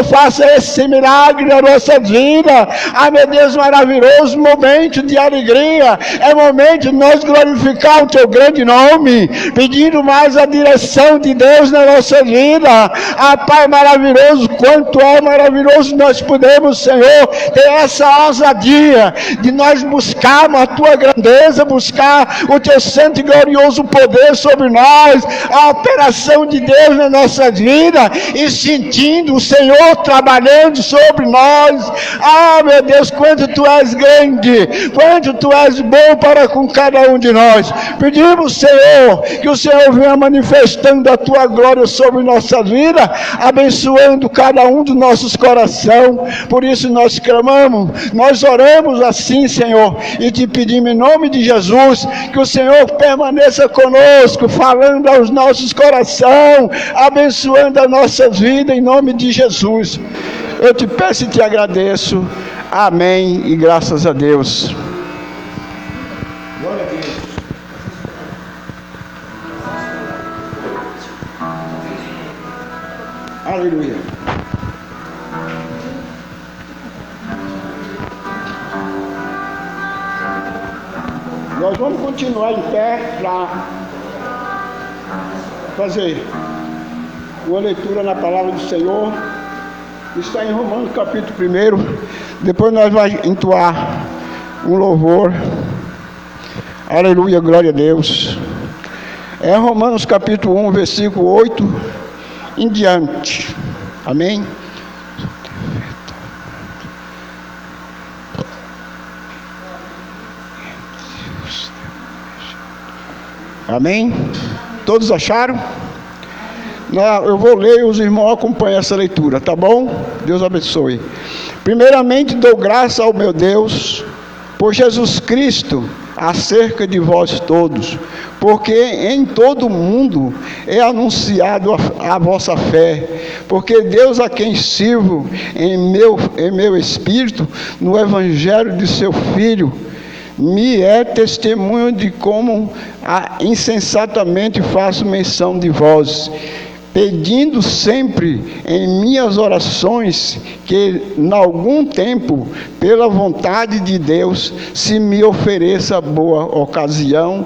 faça esse milagre na nossa vida. Ah, meu Deus, maravilhoso momento de alegria. É momento de nós glorificar o teu grande nome, pedindo mais a direção de Deus na nossa vida. Ah, Pai maravilhoso, quanto é maravilhoso nós podemos, Senhor, ter essa ousadia de nós buscarmos a tua grandeza, buscar o teu santo e glorioso poder sobre nós, a operação de Deus na nossa vida, e sentindo o Senhor trabalhando sobre nós. Ah, meu Deus, quanto tu és grande, quanto tu és bom para com cada um de nós. Pedimos, Senhor, que o Senhor venha manifestando a tua glória sobre nossa vida, abençoando cada um dos nossos corações. Por isso nós clamamos, nós oramos assim, Senhor, e te pedimos em nome de Jesus, que o Senhor permaneça conosco, falando aos nossos corações, abençoando a nossa vida em nome de Jesus. Eu te peço e te agradeço. Amém e graças a Deus. Glória a Deus. Aleluia. Nós vamos continuar em pé para fazer uma leitura na palavra do Senhor. Está em Romanos capítulo 1. Depois nós vamos entoar um louvor. Aleluia, glória a Deus. É Romanos capítulo 1, versículo 8 em diante. Amém? Amém? Todos acharam? Eu vou ler e os irmãos acompanham essa leitura, tá bom? Deus abençoe. Primeiramente dou graça ao meu Deus por Jesus Cristo acerca de vós todos, porque em todo o mundo é anunciado a vossa fé, porque Deus a quem sirvo em meu espírito no evangelho de seu Filho me é testemunho de como insensatamente faço menção de vós, pedindo sempre em minhas orações que, em algum tempo, pela vontade de Deus, se me ofereça boa ocasião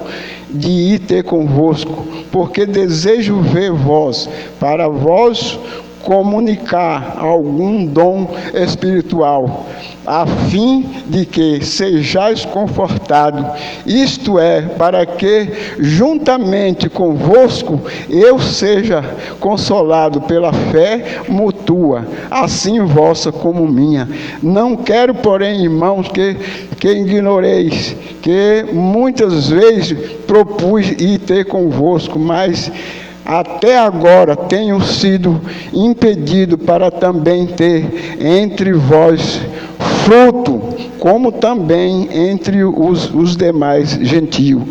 de ir ter convosco, porque desejo ver vós, para vós comunicar algum dom espiritual, a fim de que sejais confortados, isto é, para que juntamente convosco eu seja consolado pela fé mútua, assim vossa como minha. Não quero, porém, irmãos, que ignoreis que muitas vezes propus ir ter convosco, mas até agora tenho sido impedido para também ter entre vós fruto, como também entre os demais gentios.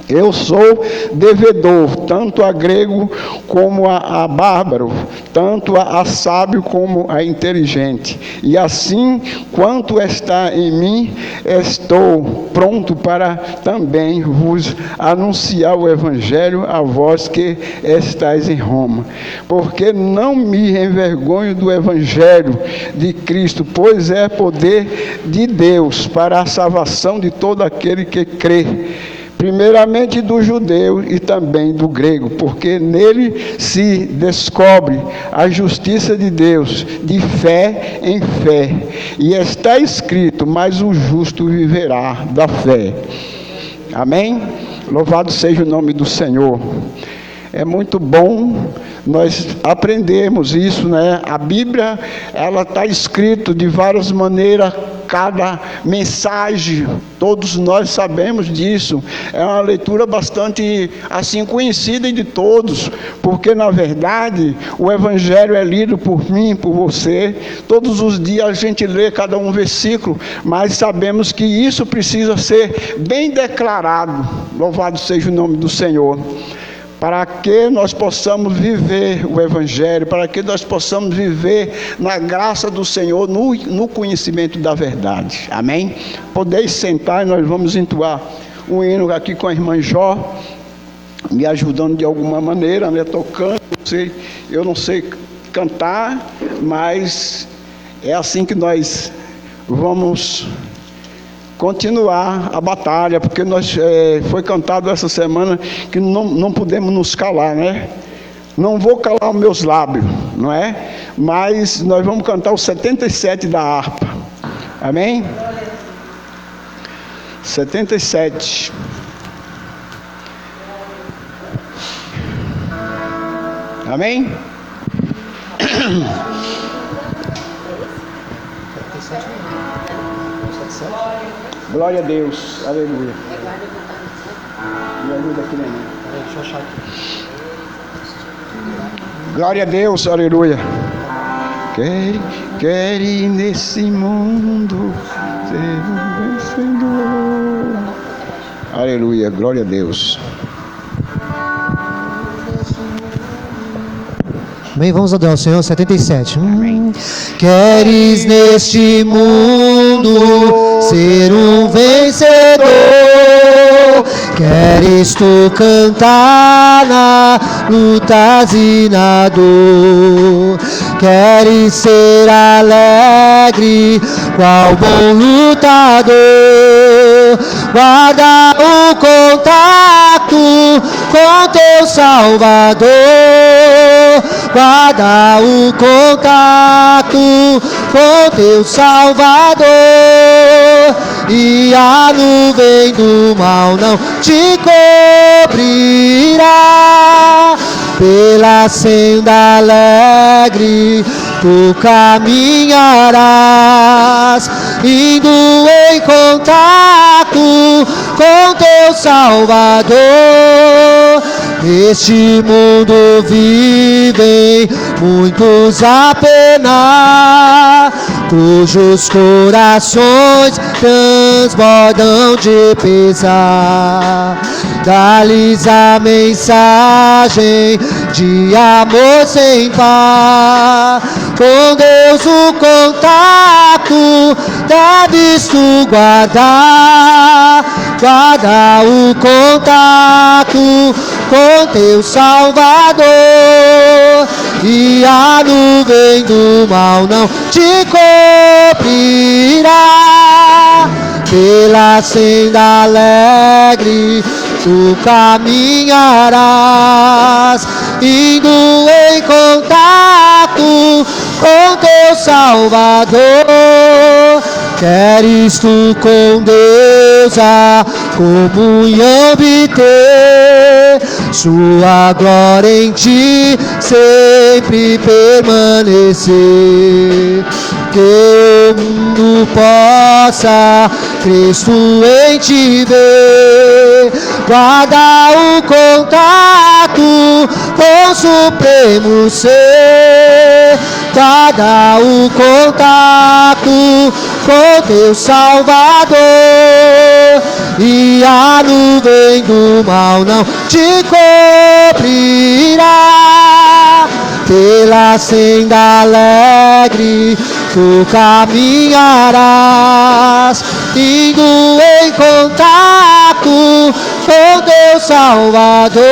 Eu sou devedor, tanto a grego como a bárbaro, tanto a sábio como a inteligente. E assim, quanto está em mim, estou pronto para também vos anunciar o Evangelho a vós que estáis em Roma. Porque não me envergonho do Evangelho de Cristo, pois é poder de Deus para a salvação de todo aquele que crê, primeiramente do judeu e também do grego, porque nele se descobre a justiça de Deus, de fé em fé. E está escrito, mas o justo viverá da fé. Amém? Louvado seja o nome do Senhor. É muito bom nós aprendemos isso, né? A Bíblia, ela está escrita de várias maneiras, cada mensagem, todos nós sabemos disso. É uma leitura bastante assim conhecida de todos, porque na verdade o Evangelho é lido por mim, por você. Todos os dias a gente lê cada um versículo, mas sabemos que isso precisa ser bem declarado. Louvado seja o nome do Senhor. Para que nós possamos viver o Evangelho, para que nós possamos viver na graça do Senhor, no conhecimento da verdade. Amém? Podeis sentar e nós vamos entoar um hino aqui com a irmã Jó, me ajudando de alguma maneira, né, tocando. Eu não sei cantar, mas é assim que nós vamos continuar a batalha, porque foi cantado essa semana que não podemos nos calar, né? Não vou calar os meus lábios, não é? Mas nós vamos cantar o 77 da harpa. Amém? 77. Amém? Glória a Deus, aleluia. Me ajuda aqui, né? Deixa eu achar aqui. Glória a Deus, aleluia. Quer nesse mundo ser um vencedor. Aleluia, glória a Deus. Bem, vamos adorar o Senhor. 77. Queres neste mundo ser um vencedor? Queres tu cantar na luta e na dor? Queres ser alegre, qual bom lutador? Guarda o contato com teu Salvador. Guarda o contato com teu Salvador, e a nuvem do mal não te cobrirá. Pela senda alegre tu caminharás, indo em contato com teu Salvador. Neste mundo vivem muitos a penar, cujos corações transbordam de pesar. Dá-lhes a mensagem de amor sem par. Com Deus o contato deves tu guardar. Guarda o contato com teu Salvador, e a nuvem do mal não te cobrirá. Pela senda alegre tu caminharás, indo em contato com teu Salvador. Queres tu com Deus a comunhão obter, sua glória em ti sempre permanecer. Que o mundo possa Cristo em ti ver. Guarda o contato com o supremo ser. Guarda o contato com teu Salvador, e a nuvem do mal não te cobrirá. Pela senda alegre tu caminharás, indo em contato com teu Salvador.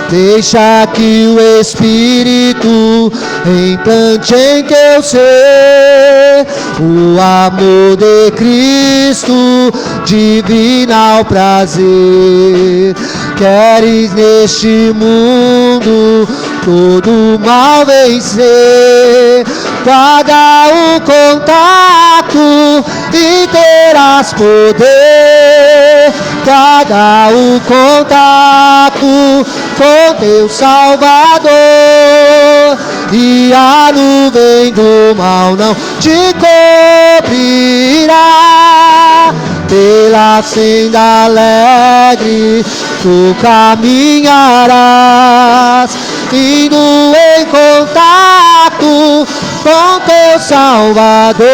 Deixa que o Espírito implante em teu ser o amor de Cristo, divinal prazer. Queres neste mundo todo mal vencer? Guarda o contato e terás poder. Guarda o contato com teu Salvador, e a nuvem do mal não te cobrirá. Pela senda alegre tu caminharás, indo em contato com teu Salvador.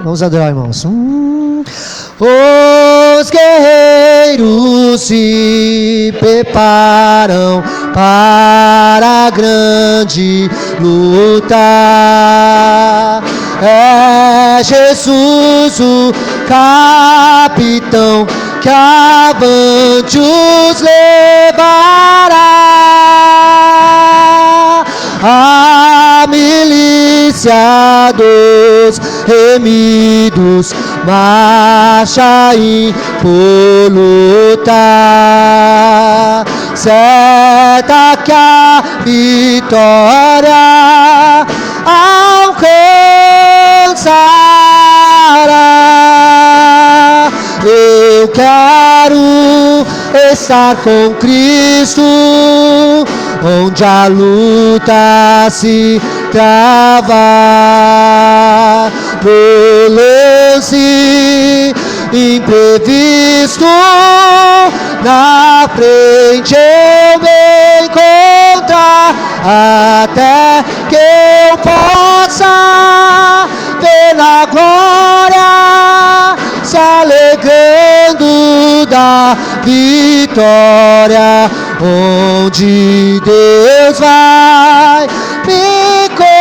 Vamos adorar, irmãos. Os guerreiros se preparam para a grande luta. É Jesus o capitão que avante os levará. A milícia dos remidos marcha impoluta. Certa que a vitória alcançará. Eu quero estar com Cristo, onde a luta se trava. No lance imprevisto, na frente eu me encontrar, até que eu possa ver na glória, se alegrando da vitória, onde Deus vai me coroar.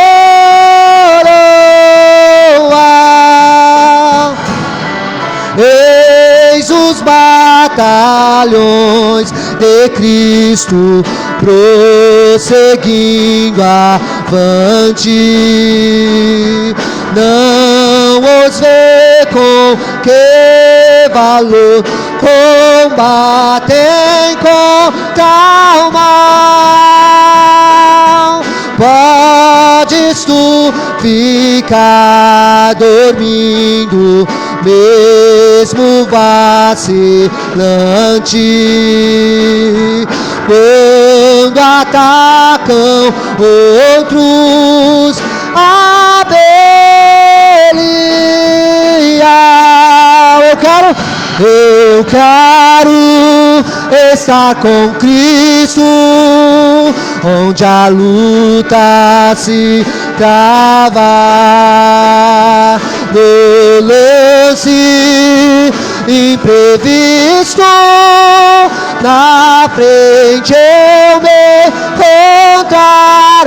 Eis os batalhões de Cristo prosseguindo avante. Não os vê com que valor combatem contra o mal. Podes tu ficar dormindo, mesmo vacilante, quando atacam outros a Belial. Eu quero estar com Cristo, onde a luta se trava. No lance imprevisto, na frente eu me encontrar,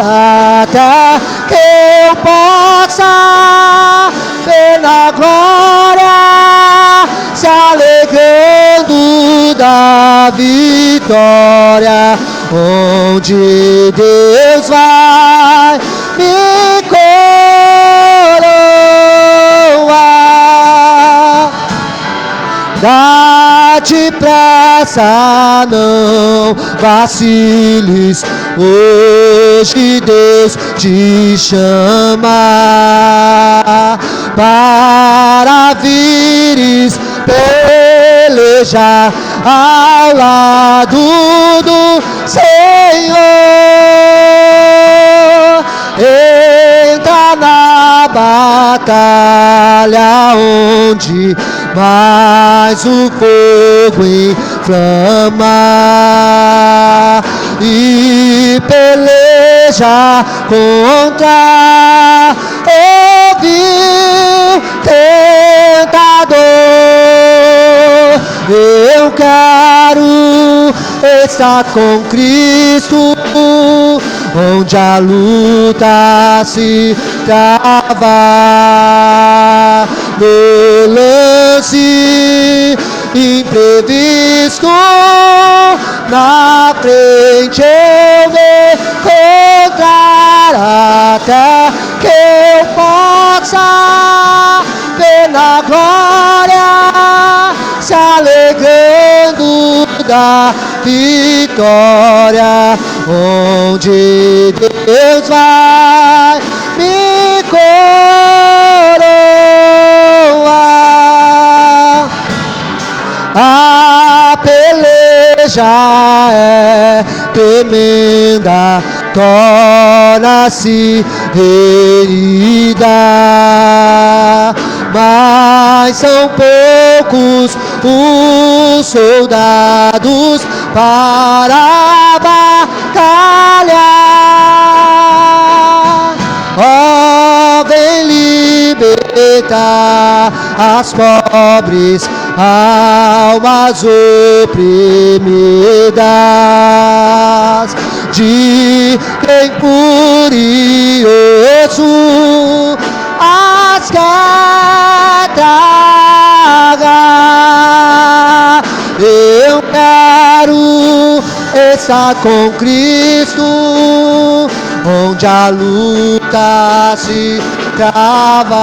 até que eu possa ver na glória, se alegrando da vitória, onde Deus vai me coroar. Dá depressa, não vaciles, hoje Deus te chama para vires pelejar ao lado do Senhor. Entra na batalha onde mais o fogo inflama, e peleja contra o vil tentador. Eu quero estar com Cristo, onde a luta se trava. No lance imprevisto, na frente eu me encontrar, até que eu possa ver na glória, se alegrando da vitória, onde Deus vai me coroar. A peleja é tremenda, torna-se ferida, mas são poucos os soldados para a batalha. Ó, vem libertar as pobres almas oprimidas, de quem furioso as carga. Eu quero estar com Cristo, onde a luta se trava,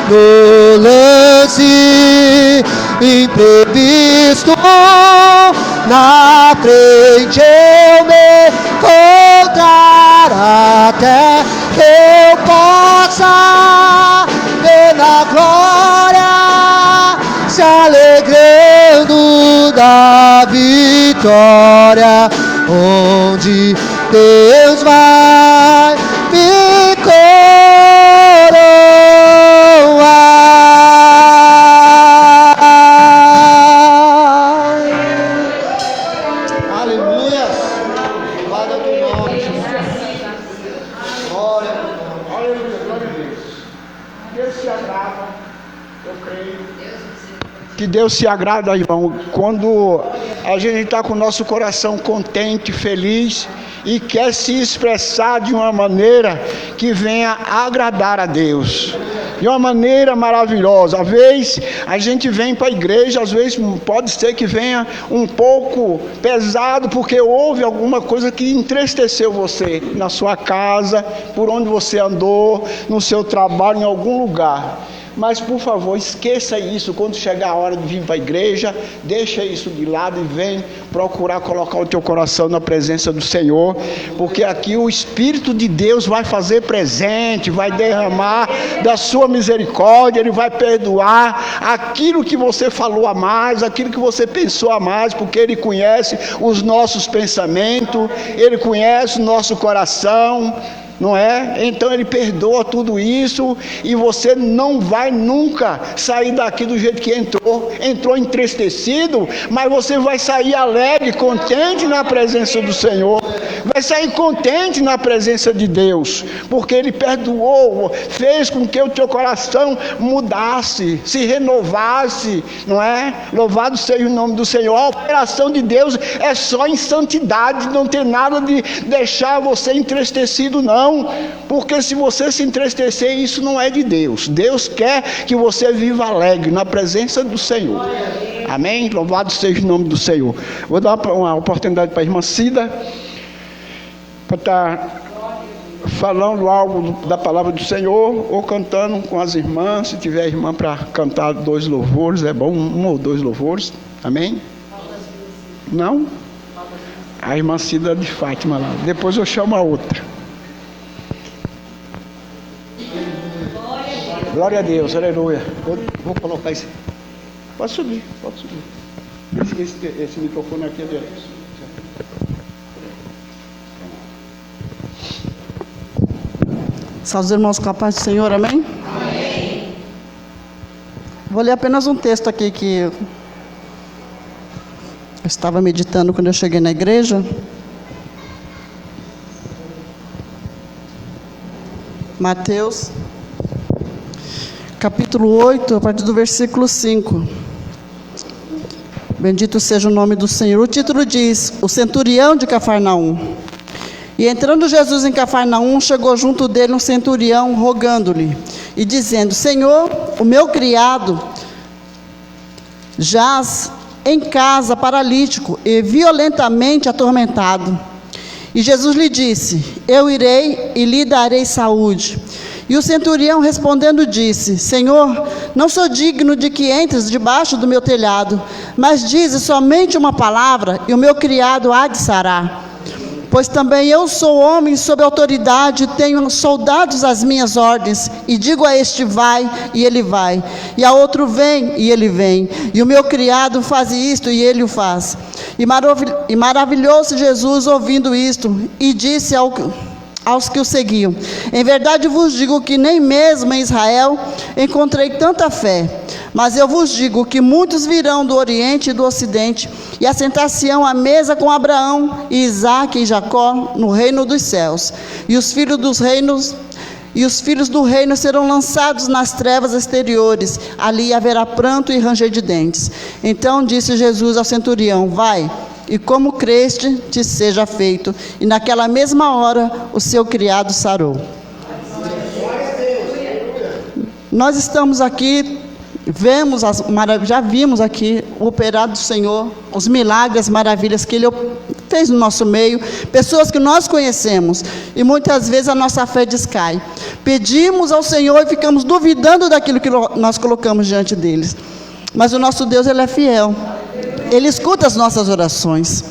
no lance imprevisto, na frente eu me encontrar, até que eu possa ver na glória, se alegrando da vitória, onde Deus vai me coroar. Aleluia. Glória ao teu nome, Jesus. Glória ao teu nome. Aleluia, glória a Deus. Deus se agrada, eu creio. Que Deus se agrada, irmão, quando a gente está com o nosso coração contente, feliz e quer se expressar de uma maneira que venha agradar a Deus, de uma maneira maravilhosa. Às vezes a gente vem para a igreja, às vezes pode ser que venha um pouco pesado, porque houve alguma coisa que entristeceu você na sua casa, por onde você andou, no seu trabalho, em algum lugar. Mas, por favor, esqueça isso. Quando chegar a hora de vir para a igreja, deixa isso de lado e vem procurar colocar o teu coração na presença do Senhor, porque aqui o Espírito de Deus vai fazer presente, vai derramar da sua misericórdia, Ele vai perdoar aquilo que você falou a mais, aquilo que você pensou a mais, porque Ele conhece os nossos pensamentos, Ele conhece o nosso coração, não é? Então Ele perdoa tudo isso e você não vai nunca sair daqui do jeito que entrou entristecido, mas você vai sair alegre, contente na presença do Senhor, vai sair contente na presença de Deus, porque Ele perdoou, fez com que o teu coração mudasse, se renovasse, não é? Louvado seja o nome do Senhor. A operação de Deus é só em santidade, não tem nada de deixar você entristecido, não. Porque se você se entristecer, isso não é de Deus. Deus quer que você viva alegre na presença do Senhor. Amém? Louvado seja o nome do Senhor. Vou dar uma oportunidade para a irmã Cida, para estar falando algo da palavra do Senhor, ou cantando com as irmãs. Se tiver irmã para cantar 2 louvores, é bom, 1 ou 2 louvores. Amém? Não? A irmã Cida de Fátima lá. Depois eu chamo a outra. Glória a Deus, aleluia. Vou colocar isso. Pode subir, pode subir. Esse microfone aqui é dele. Salve os irmãos com a paz do Senhor, amém? Amém. Vou ler apenas um texto aqui que eu estava meditando quando eu cheguei na igreja. Mateus, capítulo 8, a partir do versículo 5. Bendito seja o nome do Senhor. O título diz: O centurião de Cafarnaum. E entrando Jesus em Cafarnaum, chegou junto dele um centurião, rogando-lhe e dizendo: Senhor, o meu criado jaz em casa paralítico e violentamente atormentado. E Jesus lhe disse: Eu irei e lhe darei saúde. E o centurião respondendo disse: Senhor, não sou digno de que entres debaixo do meu telhado, mas dize somente uma palavra e o meu criado há de sarar. Pois também eu sou homem sob autoridade, tenho soldados às minhas ordens, e digo a este vai, e ele vai, e a outro vem, e ele vem, e o meu criado faz isto, e ele o faz. E maravilhou-se Jesus ouvindo isto, e disse aos que o seguiam: Em verdade vos digo que nem mesmo em Israel encontrei tanta fé. Mas eu vos digo que muitos virão do Oriente e do Ocidente e assentar-se-ão à mesa com Abraão, e Isaque e Jacó no reino dos céus. E os filhos dos reinos e os filhos do reino serão lançados nas trevas exteriores, ali haverá pranto e ranger de dentes. Então disse Jesus ao centurião: vai, e como creste, te seja feito. E naquela mesma hora o seu criado sarou. Nós estamos aqui, já vimos aqui o operado do Senhor, os milagres, as maravilhas que Ele fez no nosso meio, pessoas que nós conhecemos, e muitas vezes a nossa fé descai. Pedimos ao Senhor e ficamos duvidando daquilo que nós colocamos diante deles. Mas o nosso Deus, Ele é fiel. Ele escuta as nossas orações.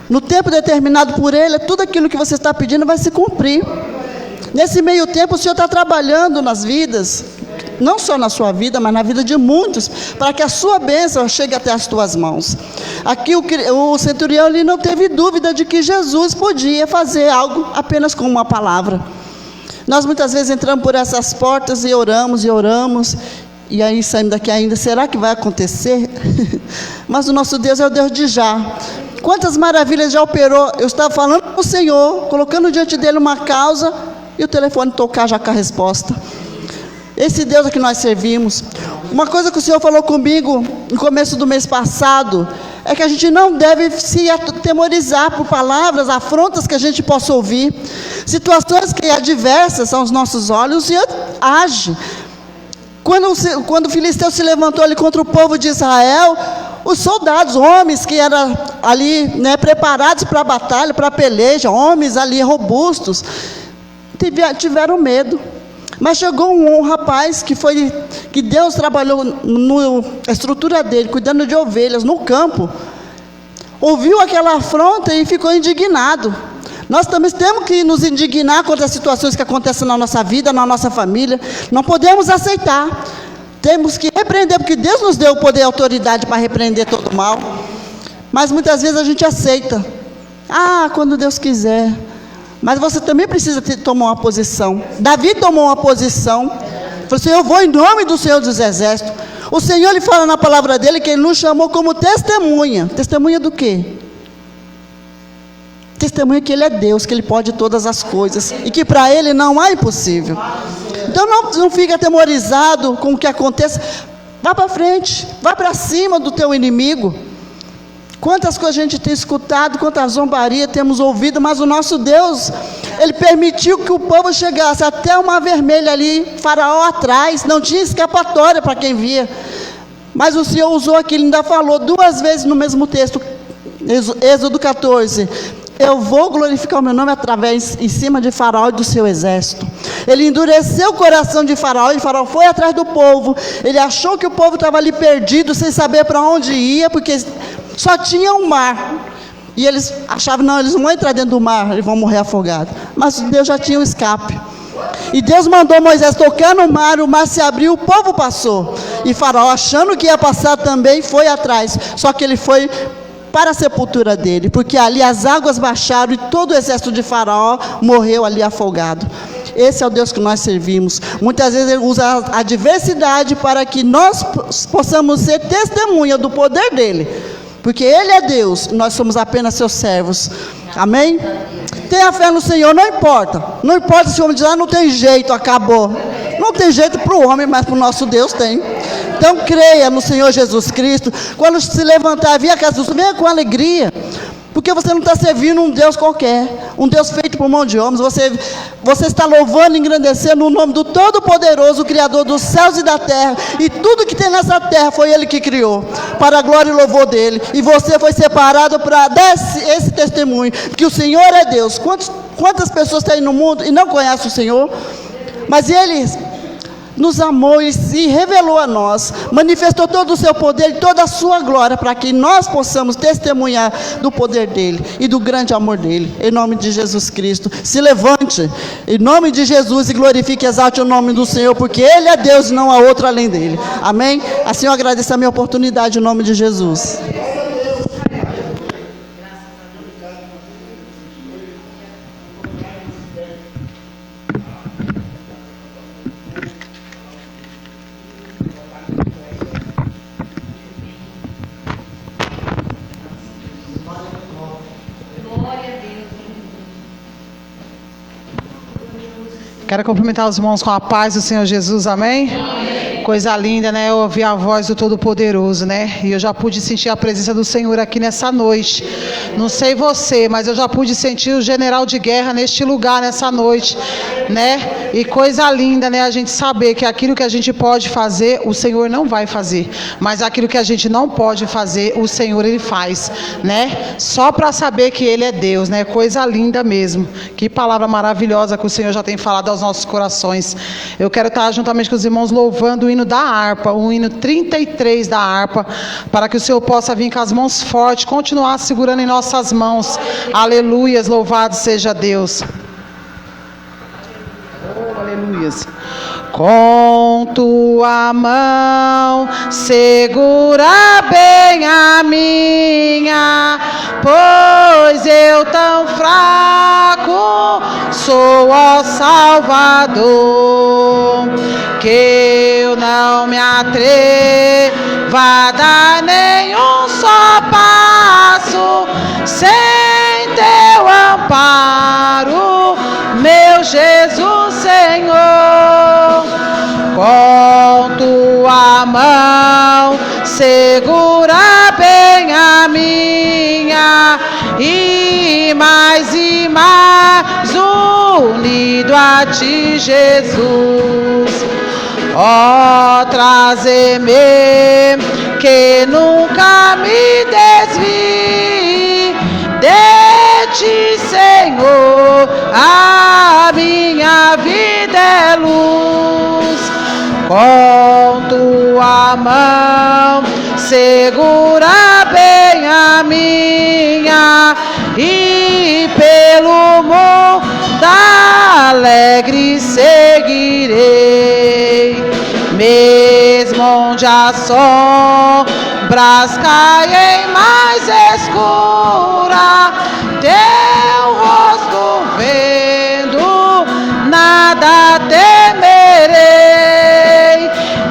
No tempo determinado por Ele, tudo aquilo que você está pedindo vai se cumprir. Nesse meio tempo, o Senhor está trabalhando nas vidas, não só na sua vida, mas na vida de muitos, para que a sua bênção chegue até as tuas mãos. Aqui o centurião, ele não teve dúvida de que Jesus podia fazer algo apenas com uma palavra. Nós muitas vezes entramos por essas portas e oramos, e aí saímos daqui ainda, será que vai acontecer? Mas o nosso Deus é o Deus de já. Quantas maravilhas já operou. Eu estava falando com o Senhor, colocando diante dele uma causa, e o telefone tocar já com a resposta. Esse Deus a que nós servimos. Uma coisa que o Senhor falou comigo no começo do mês passado, é que a gente não deve se atemorizar por palavras, afrontas que a gente possa ouvir, situações que adversas aos nossos olhos, e age. Quando o filisteu se levantou ali contra o povo de Israel, os soldados, homens que eram ali, preparados para a batalha, para a peleja, homens ali robustos, tiveram medo. Mas chegou um rapaz que Deus trabalhou na estrutura dele, cuidando de ovelhas no campo, ouviu aquela afronta e ficou indignado. Nós também temos que nos indignar contra as situações que acontecem na nossa vida, na nossa família. Não podemos aceitar. Temos que repreender, porque Deus nos deu o poder e a autoridade para repreender todo o mal. Mas muitas vezes a gente aceita. Quando Deus quiser. Mas você também precisa tomar uma posição. Davi tomou uma posição. Falou assim: eu vou em nome do Senhor dos Exércitos. O Senhor, Ele fala na palavra dele que Ele nos chamou como testemunha. Testemunha do quê? Testemunha que Ele é Deus, que Ele pode todas as coisas, e que para Ele não há impossível. Então não fique atemorizado com o que aconteça. Vá para frente, vá para cima do teu inimigo. Quantas coisas a gente tem escutado, quantas zombarias temos ouvido, mas o nosso Deus, Ele permitiu que o povo chegasse até o Mar Vermelho ali, Faraó atrás, não tinha escapatória para quem via. Mas o Senhor usou aquilo, ainda falou 2 vezes no mesmo texto, Êxodo 14, eu vou glorificar o meu nome em cima de Faraó e do seu exército. Ele endureceu o coração de Faraó, e Faraó foi atrás do povo. Ele achou que o povo estava ali perdido, sem saber para onde ia, porque só tinha um mar. E eles achavam, não, eles não vão entrar dentro do mar, eles vão morrer afogados. Mas Deus já tinha um escape. E Deus mandou Moisés tocar no mar, o mar se abriu, o povo passou. E Faraó, achando que ia passar também, foi atrás. Só que ele foi para a sepultura dele, porque ali as águas baixaram e todo o exército de Faraó morreu ali afogado. Esse é o Deus que nós servimos. Muitas vezes Ele usa a adversidade para que nós possamos ser testemunha do poder dele, porque Ele é Deus e nós somos apenas seus servos. Amém? Tenha fé no Senhor, não importa se o homem diz, não tem jeito, acabou. Não tem jeito para o homem, mas para o nosso Deus tem. Então creia no Senhor Jesus Cristo. Quando se levantar, vir a casa do Senhor, venha com alegria, porque você não está servindo um Deus qualquer, um Deus feito por mão de homens. Você está louvando e engrandecendo o nome do Todo-Poderoso, o Criador dos céus e da terra, e tudo que tem nessa terra foi Ele que criou, para a glória e louvor dele. E você foi separado para dar esse testemunho, que o Senhor é Deus. Quantas pessoas tem no mundo e não conhecem o Senhor? Mas Ele nos amou e se revelou a nós, manifestou todo o seu poder e toda a sua glória, para que nós possamos testemunhar do poder dele e do grande amor dele, em nome de Jesus Cristo. Se levante, em nome de Jesus, e glorifique e exalte o nome do Senhor, porque Ele é Deus e não há outro além dele. Amém? Assim eu agradeço a minha oportunidade, em nome de Jesus. Glória a Deus. Quero cumprimentar os irmãos com a paz do Senhor Jesus, amém? Coisa linda, né? Eu ouvi a voz do Todo-Poderoso, né? E eu já pude sentir a presença do Senhor aqui nessa noite. Não sei você, mas eu já pude sentir o general de guerra neste lugar, nessa noite, né? E coisa linda, né? A gente saber que aquilo que a gente pode fazer, o Senhor não vai fazer. Mas aquilo que a gente não pode fazer, o Senhor, Ele faz, né? Só para saber que Ele é Deus, né? Coisa linda mesmo. Que palavra maravilhosa que o Senhor já tem falado aos nossos corações. Eu quero estar juntamente com os irmãos louvando o hino da harpa, o hino 33 da harpa, para que o Senhor possa vir com as mãos fortes, continuar segurando em nossas mãos. Aleluias, louvado seja Deus. Oh, aleluias. Com tua mão segura bem a minha, pois eu tão fraco sou, ó Salvador, que eu não me atreva a dar nenhum só passo sem teu amparo, meu Jesus Senhor. Com tua mão segura bem a minha, e mais unido a ti, Jesus. Ó, trazer-me que nunca me desvie de ti, Senhor. A minha vida é luz. Com tua mão segura bem a minha, e pelo mundo alegre seguirei, mesmo onde as sombras caem mais escura, teu rosto vendo, nada temerei.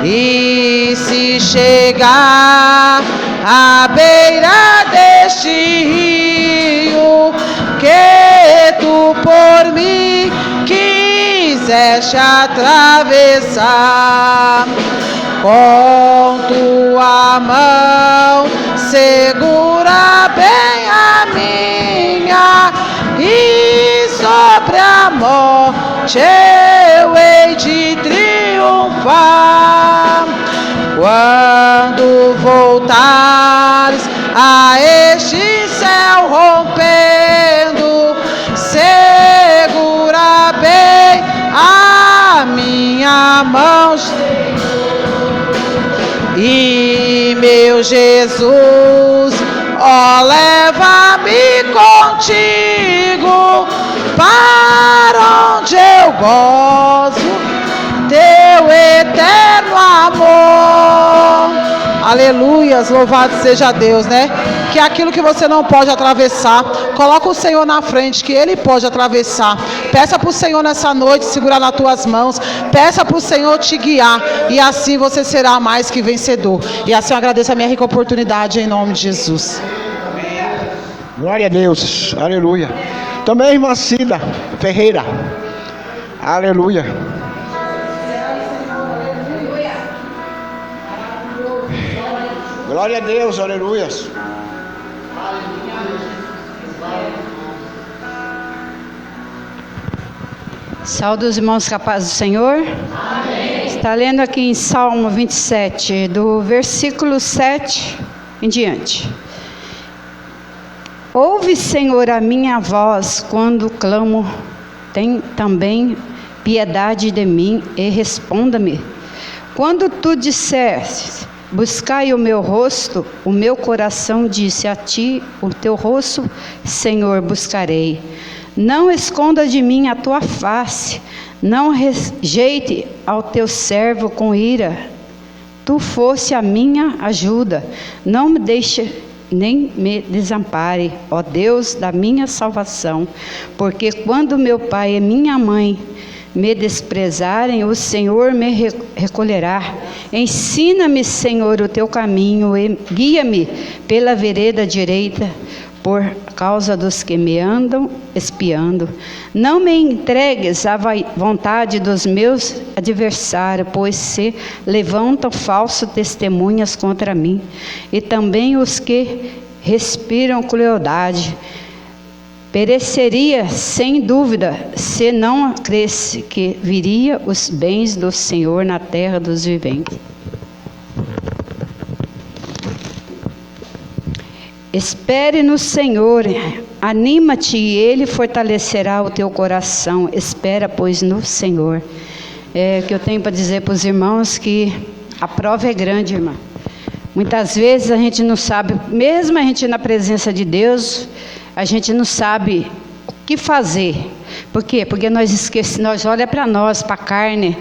E se chegar à beira deste rio, que tu por mim quiseste atravessar, com tua mão segura bem a minha, e sobre a morte eu hei de triunfar. Quando voltares a este céu rompendo, segura bem a minha mão, e meu Jesus, ó, leva-me contigo para onde eu gozo teu eterno amor. Aleluias, louvado seja Deus, né? Que aquilo que você não pode atravessar, coloca o Senhor na frente, que Ele pode atravessar. Peça para o Senhor nessa noite segurar nas tuas mãos, peça para o Senhor te guiar, e assim você será mais que vencedor. E assim eu agradeço a minha rica oportunidade em nome de Jesus. Glória a Deus, aleluia. Também a irmã Cida Ferreira, aleluia. Glória a Deus, aleluias. Saúde os irmãos com a paz do Senhor. Amém. Está lendo aqui em Salmo 27, do versículo 7 em diante. Ouve, Senhor, a minha voz quando clamo, tem também piedade de mim e responda-me. Quando tu disseste, buscai o meu rosto, o meu coração disse a ti, o teu rosto, Senhor, buscarei. Não esconda de mim a tua face, não rejeite ao teu servo com ira. Tu foste a minha ajuda, não me deixe nem me desampare, ó Deus da minha salvação, porque quando meu pai e minha mãe me desprezarem, o Senhor me recolherá. Ensina-me, Senhor, o teu caminho e guia-me pela vereda direita, por causa dos que me andam espiando. Não me entregues à vontade dos meus adversários, pois se levantam falsos testemunhas contra mim, e também os que respiram crueldade. Pereceria sem dúvida, se não cresce que viria os bens do Senhor na terra dos viventes. Espere no Senhor, anima-te e Ele fortalecerá o teu coração. Espera, pois, no Senhor. É o que eu tenho para dizer para os irmãos, que a prova é grande, irmã. Muitas vezes a gente não sabe, mesmo a gente na presença de Deus, a gente não sabe o que fazer. Por quê? Porque nós olhamos para nós, para a carne,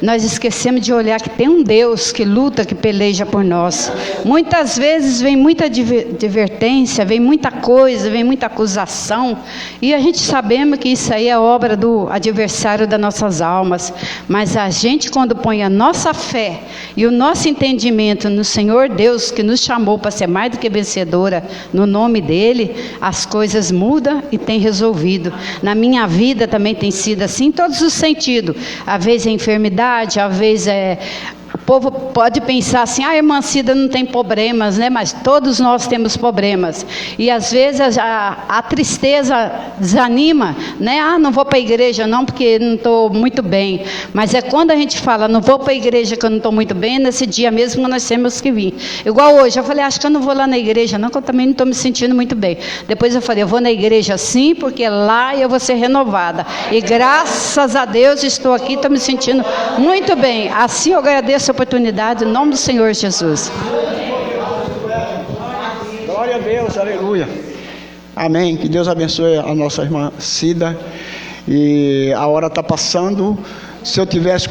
nós esquecemos de olhar que tem um Deus que luta, que peleja por nós. Muitas vezes vem muita advertência, vem muita coisa, vem muita acusação, e a gente sabemos que isso aí é obra do adversário das nossas almas, mas a gente, quando põe a nossa fé e o nosso entendimento no Senhor Deus, que nos chamou para ser mais do que vencedora, no nome dEle, as coisas mudam e tem resolvido. Na minha vida também tem sido assim, em todos os sentidos. Às vezes é enfermidade, às vezes o povo pode pensar assim, a irmã Cida não tem problemas, né? Mas todos nós temos problemas, e às vezes a tristeza desanima, né? Não vou para a igreja não, porque não estou muito bem. Mas é quando a gente fala, não vou para a igreja que eu não estou muito bem, nesse dia mesmo nós temos que vir. Igual hoje, eu falei, acho que eu não vou lá na igreja não, que eu também não estou me sentindo muito bem. Depois eu falei, eu vou na igreja sim, porque lá eu vou ser renovada, e graças a Deus estou aqui, estou me sentindo muito bem. Assim eu agradeço a oportunidade, em nome do Senhor Jesus. Glória a Deus, aleluia. Amém. Que Deus abençoe a nossa irmã Cida. E a hora está passando. Se eu tivesse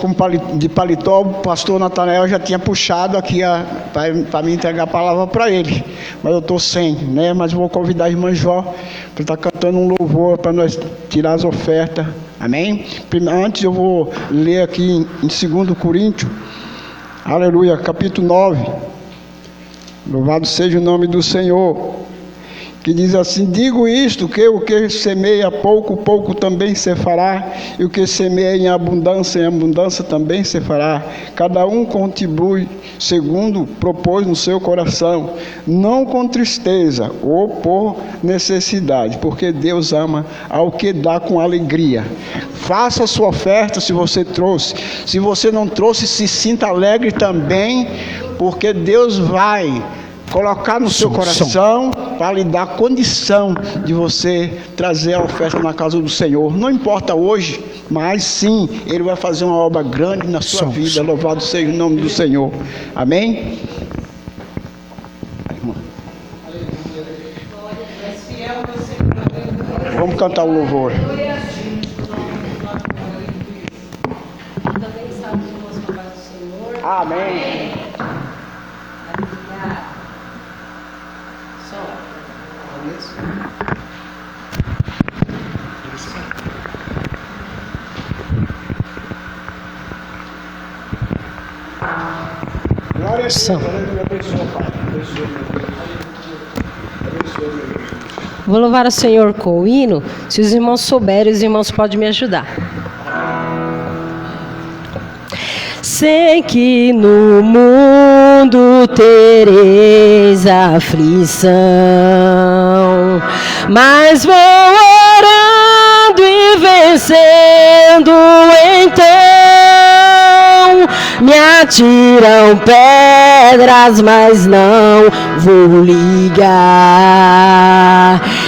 de paletó, o pastor Natanael já tinha puxado aqui para me entregar a palavra para ele. Mas eu estou sem, né? Mas vou convidar a irmã Jó para estar cantando um louvor para nós tirar as ofertas. Amém? Antes eu vou ler aqui em 2 Coríntios. Aleluia, capítulo 9. Louvado seja o nome do Senhor. Que diz assim: digo isto, que o que semeia pouco, pouco também se fará, e o que semeia em abundância também se fará. Cada um contribui segundo propôs no seu coração, não com tristeza ou por necessidade, porque Deus ama ao que dá com alegria. Faça a sua oferta se você trouxe. Se você não trouxe, se sinta alegre também, porque Deus vai colocar no seu coração para lhe dar condição de você trazer a oferta na casa do Senhor. Não importa hoje, mas sim, Ele vai fazer uma obra grande na sua vida. Louvado seja o nome do Senhor. Amém? Vamos cantar o louvor. Amém. Glória a Deus. Vou louvar o Senhor com o hino. Se os irmãos souberem, os irmãos podem me ajudar. Sei que no mundo tereis aflição, mas vou orando e vencendo então. Me atiram pedras, mas não vou ligar.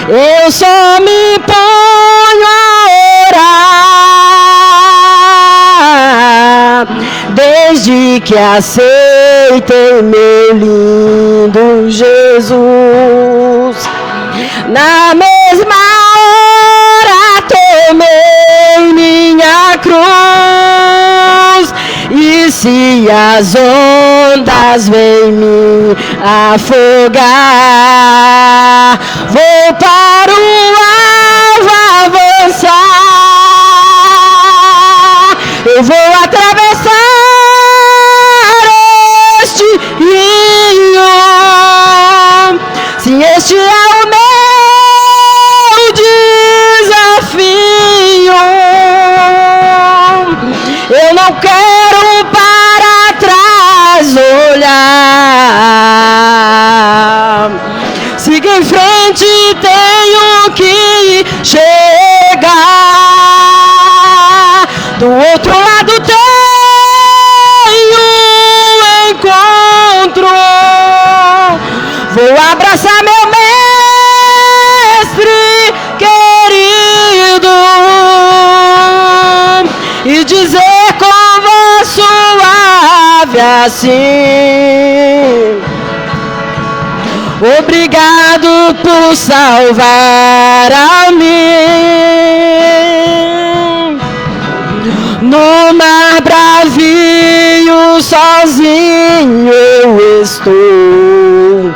Eu só me ponho a orar, desde que aceitei meu lindo Jesus. Na mesma hora tomei minha cruz, e se as ondas vêm me afogar, vou para o alvo avançar. Eu vou atravessar este rio, se este é o meu tenho que chegar. Do outro lado tenho encontro. Vou abraçar meu mestre querido e dizer com voz suave assim: obrigado por salvar a mim. No mar bravio sozinho eu estou.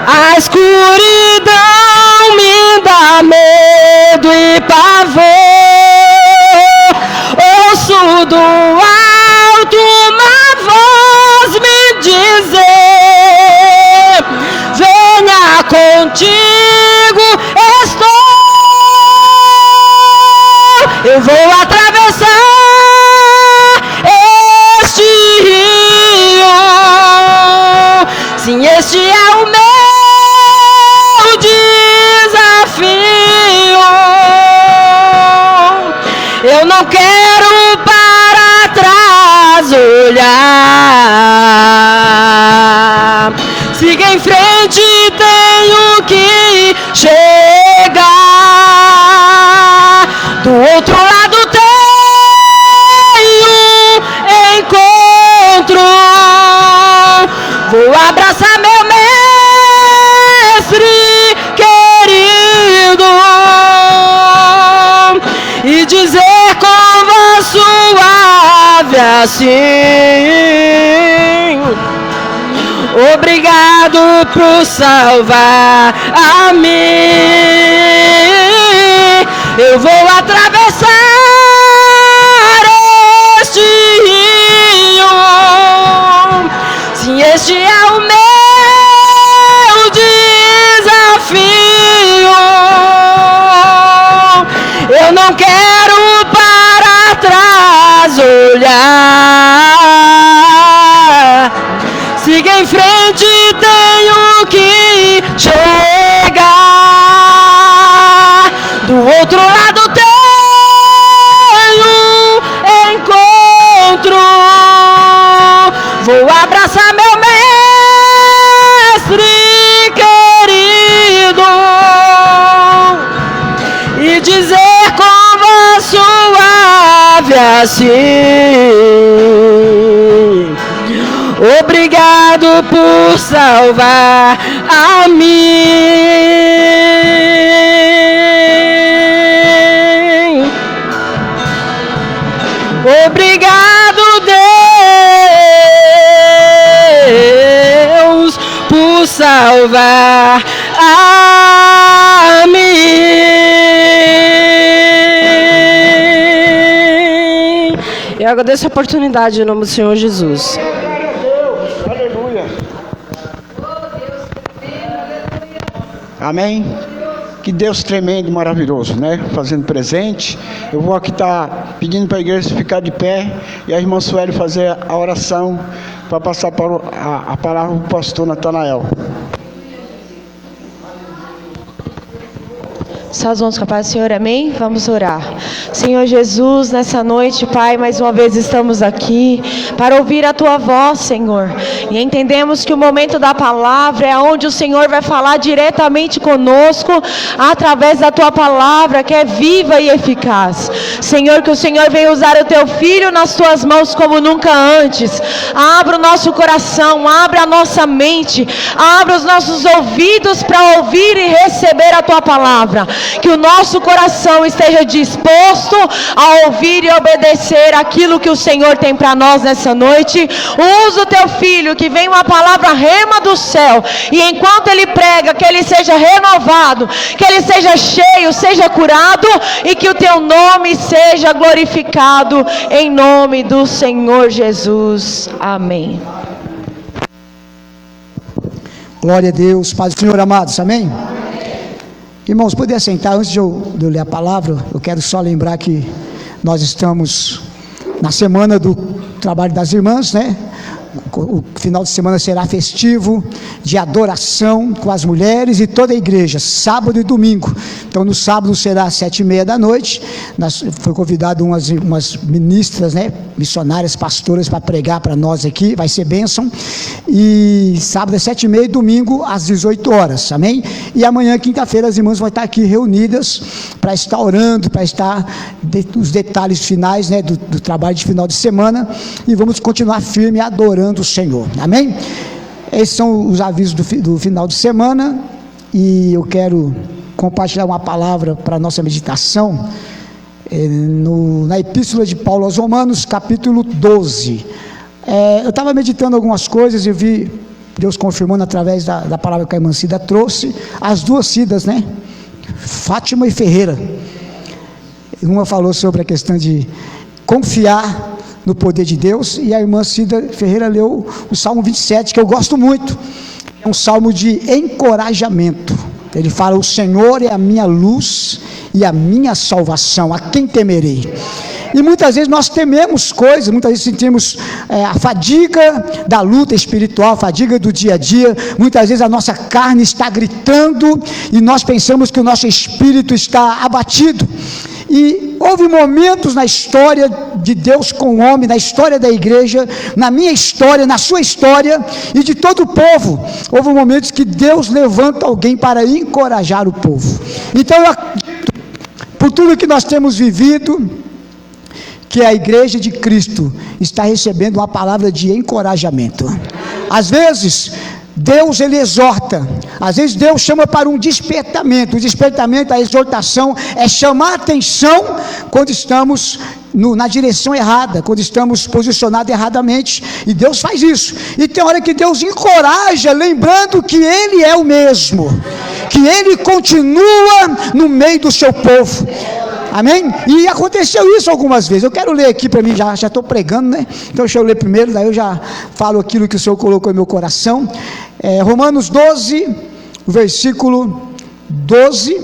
A escuridão me dá medo e pavor. Ouço do alto uma voz me dizer: venha contigo estou. Eu vou atravessar este rio. Sim, este é o meu desafio. Eu não quero para trás olhar. Siga em frente, tenho que chegar. Do outro lado tenho encontro. Vou abraçar meu mestre querido e dizer com voz suave assim: obrigado por salvar a mim. Eu vou atravessar este rio. Sim, este é o meu desafio. Eu não quero para trás olhar. Siga em frente, tenho que chegar. Do outro lado tenho encontro. Vou abraçar meu mestre querido e dizer com voz suave assim: obrigado por salvar a mim. Obrigado, Deus, por salvar a mim. Eu agradeço a oportunidade em nome do Senhor Jesus. Aleluia. Amém? Que Deus tremendo, maravilhoso, né? Fazendo presente. Eu vou aqui estar pedindo para a igreja ficar de pé e a irmã Sueli fazer a oração para passar a palavra para o pastor Natanael. Suas mãos com a paz do Senhor, amém? Vamos orar. Senhor Jesus, nessa noite, Pai, mais uma vez estamos aqui para ouvir a Tua voz, Senhor. E entendemos que o momento da palavra é onde o Senhor vai falar diretamente conosco, através da Tua palavra, que é viva e eficaz. Senhor, que o Senhor venha usar o Teu Filho nas Tuas mãos como nunca antes. Abra o nosso coração, abra a nossa mente, abra os nossos ouvidos para ouvir e receber a Tua palavra. Que o nosso coração esteja disposto a ouvir e obedecer aquilo que o Senhor tem para nós nessa noite. Usa o Teu Filho, que vem uma palavra rema do céu, e enquanto Ele prega, que Ele seja renovado, que Ele seja cheio, seja curado, e que o Teu nome seja glorificado, em nome do Senhor Jesus. Amém. Glória a Deus, Pai do Senhor, amados, amém? Irmãos, poder sentar. Antes de eu ler a palavra, eu quero só lembrar que nós estamos na semana do trabalho das irmãs, né? o final de semana será festivo, de adoração com as mulheres e toda a igreja, sábado e domingo. Então no sábado será às 19h30. Foi convidado umas ministras, né, missionárias, pastoras, para pregar para nós aqui, vai ser bênção. E sábado às 7h30 e domingo às 18h, amém? E amanhã, quinta-feira, as irmãs vão estar aqui reunidas para estar orando, para estar os detalhes finais, né, do trabalho de final de semana, e vamos continuar firme adorando o Senhor, amém? Esses são os avisos do final de semana, e eu quero compartilhar uma palavra para a nossa meditação, na Epístola de Paulo aos Romanos, capítulo 12. Eu estava meditando algumas coisas e vi Deus confirmando através da palavra que a irmã Cida trouxe, as duas Cidas, né? Fátima e Ferreira. Uma falou sobre a questão de confiar no poder de Deus, e a irmã Cida Ferreira leu o Salmo 27, que eu gosto muito. É um salmo de encorajamento. Ele fala: o Senhor é a minha luz e a minha salvação, a quem temerei? E muitas vezes nós tememos coisas, muitas vezes sentimos a fadiga da luta espiritual, a fadiga do dia a dia. Muitas vezes a nossa carne está gritando e nós pensamos que o nosso espírito está abatido. E houve momentos na história de Deus com o homem, na história da igreja, na minha história, na sua história e de todo o povo. Houve momentos que Deus levanta alguém para encorajar o povo. Então eu acredito, por tudo que nós temos vivido, que a igreja de Cristo está recebendo uma palavra de encorajamento. Às vezes Deus, ele exorta, às vezes Deus chama para um despertamento. O despertamento, a exortação, é chamar a atenção quando estamos na direção errada, quando estamos posicionados erradamente, e Deus faz isso. E tem hora que Deus encoraja, lembrando que Ele é o mesmo, que Ele continua no meio do seu povo. Amém? E aconteceu isso algumas vezes. Eu quero ler aqui para mim, já estou pregando, né? Então deixa eu ler primeiro, daí eu já falo aquilo que o Senhor colocou em meu coração. Romanos 12, versículo 12,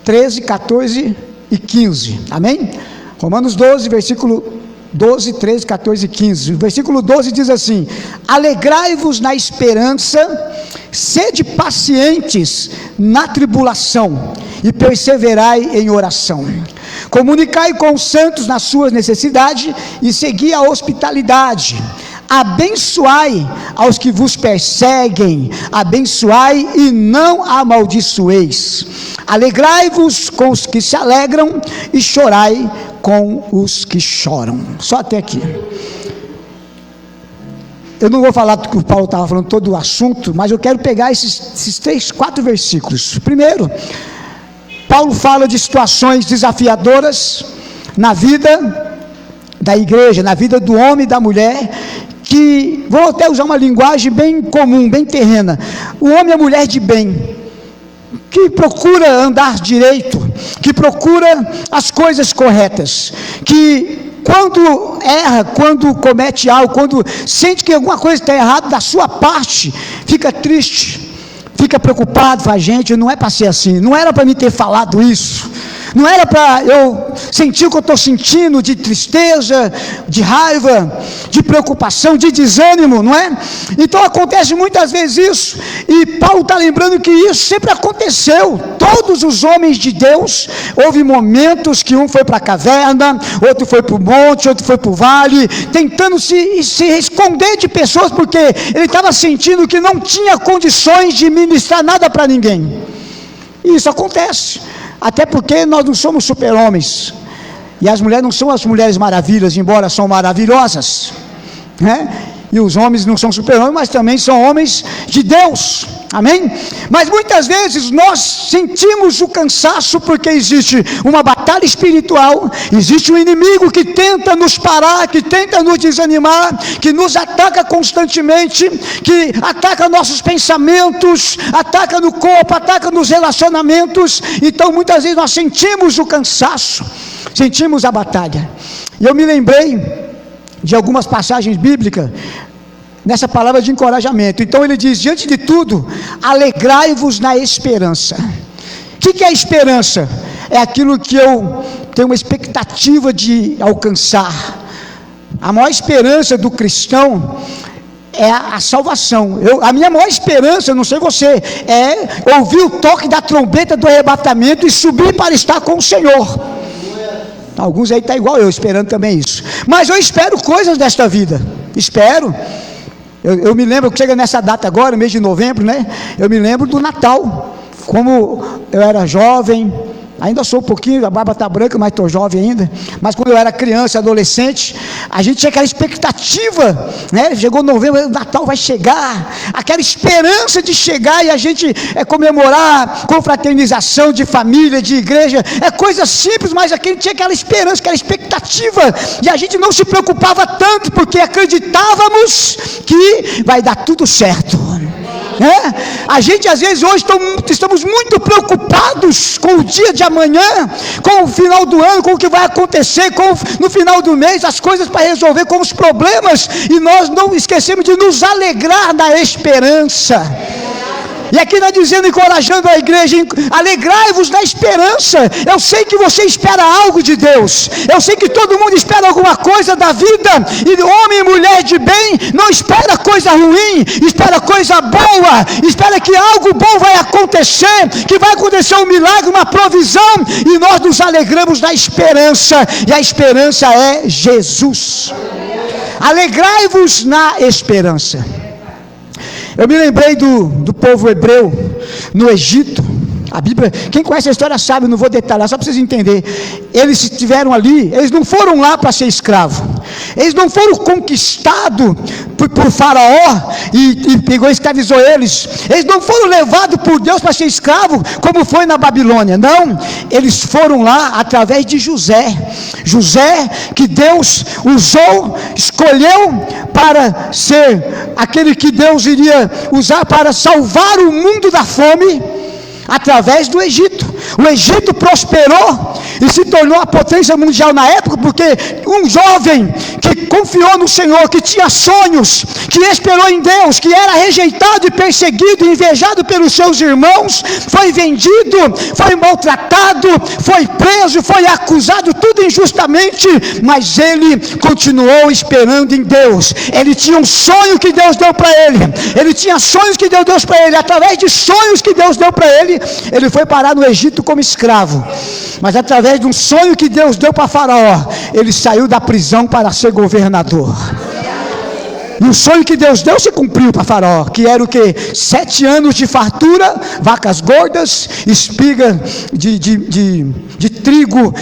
13, 14 e 15. Amém? Romanos 12, versículo 12, 13, 14 e 15. O versículo 12 diz assim: alegrai-vos na esperança, sede pacientes na tribulação e perseverai em oração. Comunicai com os santos nas suas necessidades e segui a hospitalidade. Abençoai aos que vos perseguem, abençoai e não amaldiçoeis. Alegrai-vos com os que se alegram e chorai com os que choram. Só até aqui. Eu não vou falar do que o Paulo estava falando, todo o assunto, mas eu quero pegar esses 3, 4 versículos. Primeiro, Paulo fala de situações desafiadoras na vida da igreja, na vida do homem e da mulher, que, vou até usar uma linguagem bem comum, bem terrena, o homem e a mulher de bem, que procura andar direito, que procura as coisas corretas, que quando erra, quando comete algo, quando sente que alguma coisa está errada da sua parte, fica triste, fica preocupado. Fala: gente, não é para ser assim, não era para me ter falado isso, não era para eu sentir o que eu estou sentindo, de tristeza, de raiva, de preocupação, de desânimo, não é? Então acontece muitas vezes isso, e Paulo está lembrando que isso sempre aconteceu. Todos os homens de Deus, houve momentos que um foi para a caverna, outro foi para o monte, outro foi para o vale, tentando se esconder de pessoas, porque ele estava sentindo que não tinha condições de ministrar nada para ninguém. E isso acontece, até porque nós não somos super-homens, e as mulheres não são as mulheres maravilhas, embora são maravilhosas, né? E os homens não são super-homens, mas também são homens de Deus, amém? Mas muitas vezes nós sentimos o cansaço, porque existe uma batalha espiritual, existe um inimigo que tenta nos parar, que tenta nos desanimar, que nos ataca constantemente, que ataca nossos pensamentos, ataca no corpo, ataca nos relacionamentos. Então muitas vezes nós sentimos o cansaço, sentimos a batalha. E eu me lembrei de algumas passagens bíblicas nessa palavra de encorajamento. Então ele diz: diante de tudo, alegrai-vos na esperança. O que é a esperança? É aquilo que eu tenho uma expectativa de alcançar. A maior esperança do cristão é a salvação. A minha maior esperança, não sei você, é ouvir o toque da trombeta do arrebatamento e subir para estar com o Senhor. Alguns aí estão igual eu, esperando também isso. Mas eu espero coisas desta vida. Espero. Eu me lembro que chega nessa data agora, mês de novembro, né? Eu me lembro do Natal. Como eu era jovem, ainda sou um pouquinho, a barba está branca, mas estou jovem ainda. Mas quando eu era criança, adolescente, a gente tinha aquela expectativa, né? Chegou novembro, o Natal vai chegar, aquela esperança de chegar e a gente comemorar, confraternização de família, de igreja, é coisa simples, mas aquele tinha aquela esperança, aquela expectativa, e a gente não se preocupava tanto, porque acreditávamos que vai dar tudo certo. A gente às vezes hoje estamos muito preocupados com o dia de amanhã, com o final do ano, com o que vai acontecer, no final do mês, as coisas para resolver, com os problemas, e nós não esquecemos de nos alegrar na esperança. E aqui está dizendo, encorajando a igreja, alegrai-vos na esperança. Eu sei que você espera algo de Deus, eu sei que todo mundo espera alguma coisa da vida, e homem e mulher de bem não espera coisa ruim, espera coisa boa, espera que algo bom vai acontecer, que vai acontecer um milagre, uma provisão, e nós nos alegramos na esperança, e a esperança é Jesus. Alegrai-vos na esperança. Eu me lembrei do povo hebreu no Egito. A Bíblia, quem conhece a história sabe, não vou detalhar, só para vocês entenderem. Eles estiveram ali, eles não foram lá para ser escravo, eles não foram conquistados por Faraó e pegou e escravizou eles não foram levados por Deus para ser escravo, como foi na Babilônia, não, eles foram lá através de José, que Deus usou, escolheu para ser aquele que Deus iria usar para salvar o mundo da fome, através do Egito. O Egito prosperou e se tornou a potência mundial na época, porque um jovem que confiou no Senhor, que tinha sonhos, que esperou em Deus, que era rejeitado e perseguido, invejado pelos seus irmãos, foi vendido, foi maltratado, foi preso, foi acusado, tudo injustamente, mas ele continuou esperando em Deus. Ele tinha um sonho que Deus deu para ele tinha sonhos que Deus deu para ele, através de sonhos que Deus deu para ele foi parar no Egito como escravo, mas através de um sonho que Deus deu para Faraó, ele saiu da prisão para ser governador. E o sonho que Deus deu se cumpriu para Faraó, que era o que? 7 anos de fartura, vacas gordas, espiga de trigo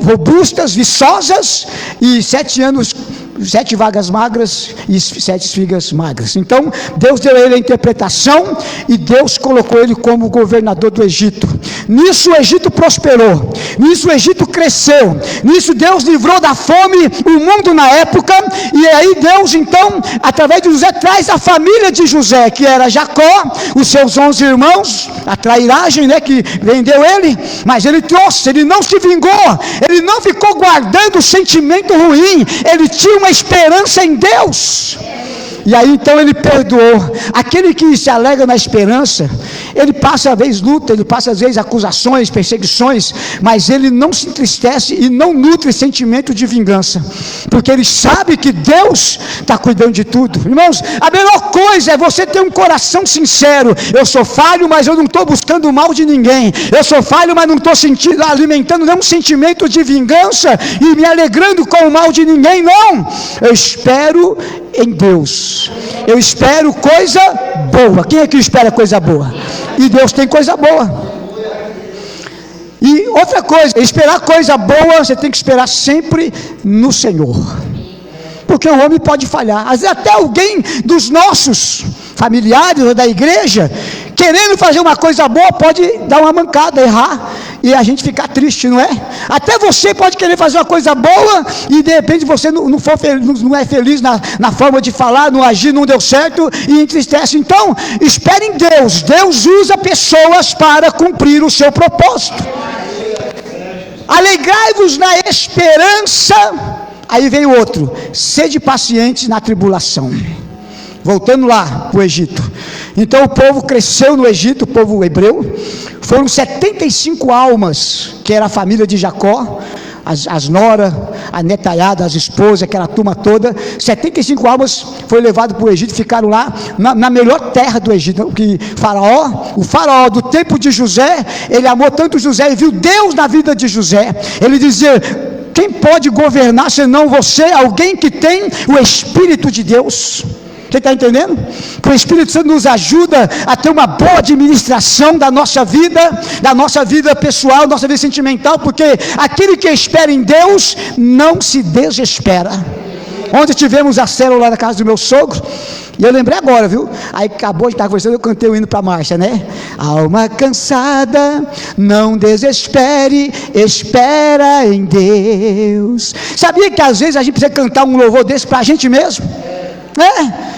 robustas, viçosas, e 7 anos, 7 vagas magras e 7 espigas magras. Então Deus deu a ele a interpretação e Deus colocou ele como governador do Egito. Nisso o Egito prosperou, nisso o Egito cresceu, nisso Deus livrou da fome o mundo na época. E aí Deus então, através de José, traz a família de José, que era Jacó, os seus 11 irmãos, a trairagem, que vendeu ele, mas ele trouxe, ele não se vingou, ele não ficou guardando sentimento ruim, ele tinha uma esperança em Deus. E aí então ele perdoou. Aquele que se alegra na esperança, ele passa às vezes luta, ele passa às vezes acusações, perseguições, mas ele não se entristece e não nutre sentimento de vingança, porque ele sabe que Deus está cuidando de tudo. Irmãos, a melhor coisa é você ter um coração sincero. Eu sou falho, mas eu não estou buscando o mal de ninguém. Eu sou falho, mas não estou alimentando nenhum sentimento de vingança e me alegrando com o mal de ninguém, não. Eu espero em Deus, eu espero coisa boa. Quem aqui espera coisa boa? E Deus tem coisa boa. E outra coisa, esperar coisa boa, você tem que esperar sempre no Senhor, porque o homem pode falhar. Às vezes até alguém dos nossos familiares ou da igreja, querendo fazer uma coisa boa, pode dar uma mancada, errar, e a gente ficar triste, não é? Até você pode querer fazer uma coisa boa e de repente você não é feliz na forma de falar, não agir, não deu certo e entristece. Então espere em Deus. Deus usa pessoas para cumprir o seu propósito. Alegrai-vos na esperança. Aí vem o outro: sede pacientes na tribulação. Voltando lá para o Egito. Então o povo cresceu no Egito, o povo hebreu. Foram 75 almas, que era a família de Jacó. as noras, a netaiada, as esposas, aquela turma toda. 75 almas foi levado para o Egito, ficaram lá na melhor terra do Egito. Que o faraó do tempo de José, ele amou tanto José e viu Deus na vida de José. Ele dizia: quem pode governar senão você, alguém que tem o Espírito de Deus? Você está entendendo? Que o Espírito Santo nos ajuda a ter uma boa administração da nossa vida pessoal, nossa vida sentimental, porque aquele que espera em Deus não se desespera. Ontem tivemos a célula lá na casa do meu sogro, e eu lembrei agora, viu? Aí acabou de estar conversando, eu cantei o hino para a marcha, né? Alma cansada, não desespere, espera em Deus. Sabia que às vezes a gente precisa cantar um louvor desse para a gente mesmo?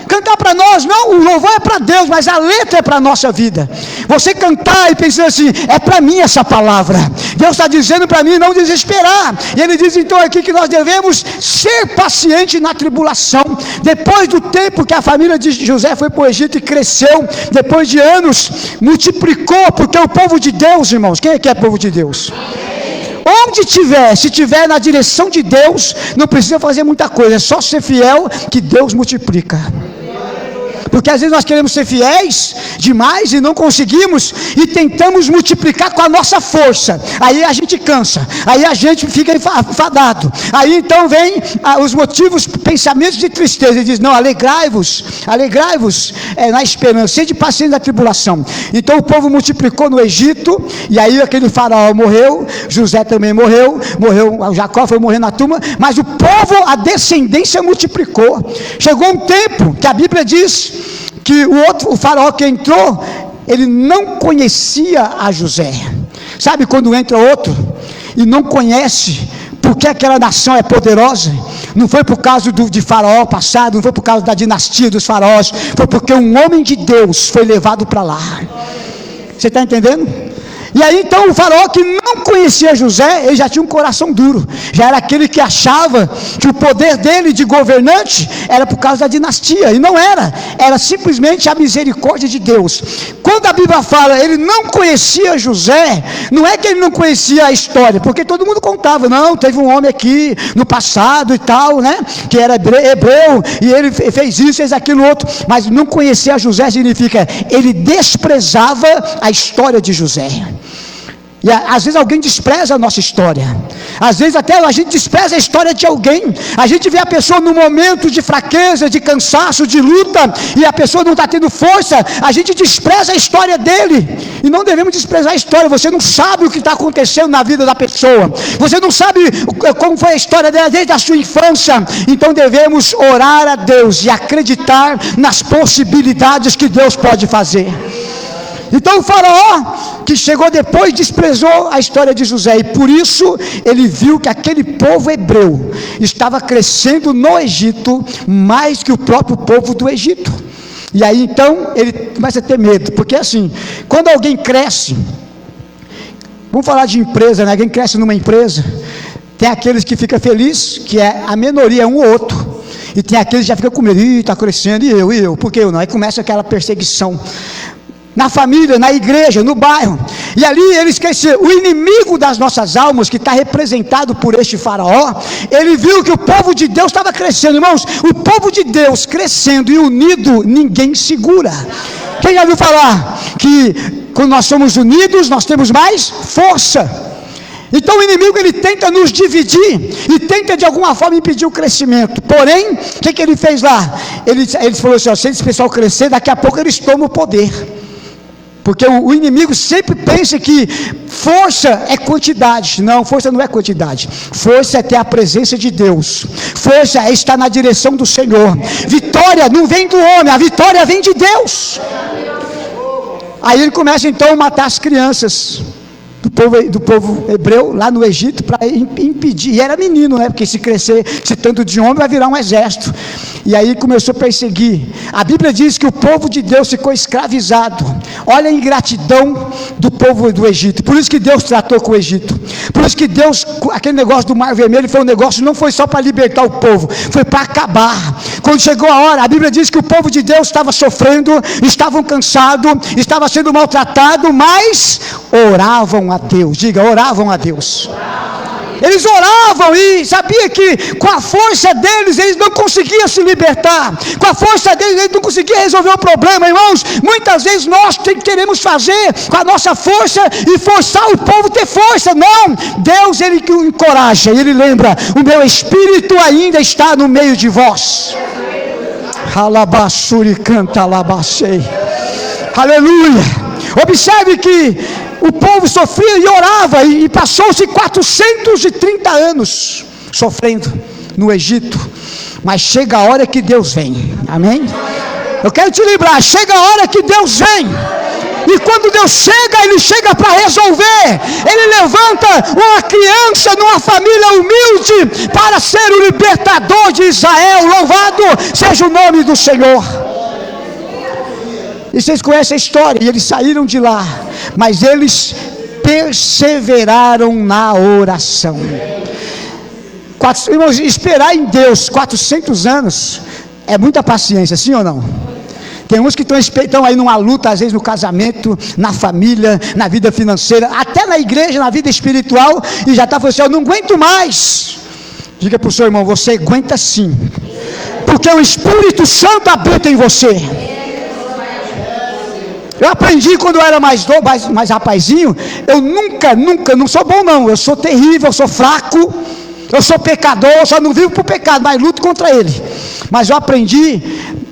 Cantar para nós, não, o louvor é para Deus, mas a letra é para a nossa vida. Você cantar e pensar assim: é para mim essa palavra, Deus está dizendo para mim não desesperar. E ele diz então aqui que nós devemos ser pacientes na tribulação. Depois do tempo que a família de José foi para o Egito e cresceu, depois de anos, multiplicou, porque o povo de Deus, irmãos, quem é que é povo de Deus? Onde tiver, se tiver na direção de Deus, não precisa fazer muita coisa, é só ser fiel que Deus multiplica. Porque às vezes nós queremos ser fiéis demais e não conseguimos, e tentamos multiplicar com a nossa força. Aí a gente cansa, aí a gente fica enfadado. Aí então vem os motivos, pensamentos de tristeza. Ele diz: não, alegrai-vos na esperança, sede paciente na tribulação. Então o povo multiplicou no Egito, e aí aquele faraó morreu, José também morreu, Jacó foi morrer na turma, mas o povo, a descendência multiplicou. Chegou um tempo que a Bíblia diz que o faraó que entrou, ele não conhecia a José. Sabe quando entra outro e não conhece porque aquela nação é poderosa? Não foi por causa de faraó passado, não foi por causa da dinastia dos faraós, foi porque um homem de Deus foi levado para lá. Você está entendendo? E aí então o faraó, que não conhecia José, ele já tinha um coração duro, já era aquele que achava que o poder dele de governante era por causa da dinastia, e não era simplesmente a misericórdia de Deus. Quando a Bíblia fala ele não conhecia José, não é que ele não conhecia a história, porque todo mundo contava: não, teve um homem aqui no passado e tal, né, que era hebreu, e ele fez isso, fez aquilo outro. Mas não conhecer a José significa ele desprezava a história de José. E às vezes alguém despreza a nossa história, às vezes até a gente despreza a história de alguém. A gente vê a pessoa num momento de fraqueza, de cansaço, de luta, e a pessoa não está tendo força, a gente despreza a história dele. E não devemos desprezar a história. Você não sabe o que está acontecendo na vida da pessoa, você não sabe como foi a história dela desde a sua infância. Então devemos orar a Deus e acreditar nas possibilidades que Deus pode fazer. Então o faraó que chegou depois desprezou a história de José, e por isso ele viu que aquele povo hebreu estava crescendo no Egito mais que o próprio povo do Egito. E aí então ele começa a ter medo, porque assim, quando alguém cresce, vamos falar de empresa, né? Alguém cresce numa empresa, tem aqueles que ficam felizes, que é a minoria, um ou outro, e tem aqueles que já ficam com medo: está crescendo, e eu, por que eu não? Aí começa aquela perseguição na família, na igreja, no bairro. E ali ele esqueceu, o inimigo das nossas almas, que está representado por este faraó, ele viu que o povo de Deus estava crescendo. Irmãos, o povo de Deus crescendo e unido, ninguém segura. Quem já ouviu falar que quando nós somos unidos, nós temos mais força? Então o inimigo, ele tenta nos dividir e tenta de alguma forma impedir o crescimento. Porém, o que ele fez lá? Ele falou assim: se esse pessoal crescer, daqui a pouco eles tomam o poder. Porque o inimigo sempre pensa que força é quantidade. Não, força não é quantidade. Força é ter a presença de Deus. Força é estar na direção do Senhor. Vitória não vem do homem, a vitória vem de Deus. Aí ele começa então a matar as crianças do povo hebreu lá no Egito, para impedir. E era menino, né? Porque se crescer esse tanto de homem, vai virar um exército. E aí começou a perseguir. A Bíblia diz que o povo de Deus ficou escravizado. Olha a ingratidão do povo do Egito. Por isso que Deus tratou com o Egito. Por isso que Deus, aquele negócio do Mar Vermelho, foi um negócio, não foi só para libertar o povo, foi para acabar. Quando chegou a hora, a Bíblia diz que o povo de Deus estava sofrendo, estavam cansados, estava sendo maltratado, mas oravam a Deus. Diga, oravam a Deus. Eles oravam e sabia que com a força deles eles não conseguiam se libertar. Com a força deles eles não conseguiam resolver o problema, irmãos. Muitas vezes nós queremos fazer com a nossa força e forçar o povo a ter força. Não, Deus ele encoraja, ele lembra: o meu espírito ainda está no meio de vós. Alabassuri canta alabacei. Aleluia. Observe que o povo sofria e orava, e passou-se 430 anos sofrendo no Egito, mas chega a hora que Deus vem, amém? Eu quero te lembrar, chega a hora que Deus vem, e quando Deus chega, Ele chega para resolver. Ele levanta uma criança numa família humilde para ser o libertador de Israel. Louvado seja o nome do Senhor. E vocês conhecem a história, e eles saíram de lá, mas eles perseveraram na oração. Irmãos, esperar em Deus 400 anos é muita paciência, sim ou não? Tem uns que estão aí numa luta, às vezes no casamento, na família, na vida financeira, até na igreja, na vida espiritual, e já está falando assim: eu não aguento mais. Diga para o seu irmão: você aguenta sim, porque o Espírito Santo habita em você. Eu aprendi quando eu era mais rapazinho. Eu nunca, não sou bom não, eu sou terrível, eu sou fraco, eu sou pecador, eu só não vivo por pecado, mas luto contra ele. Mas eu aprendi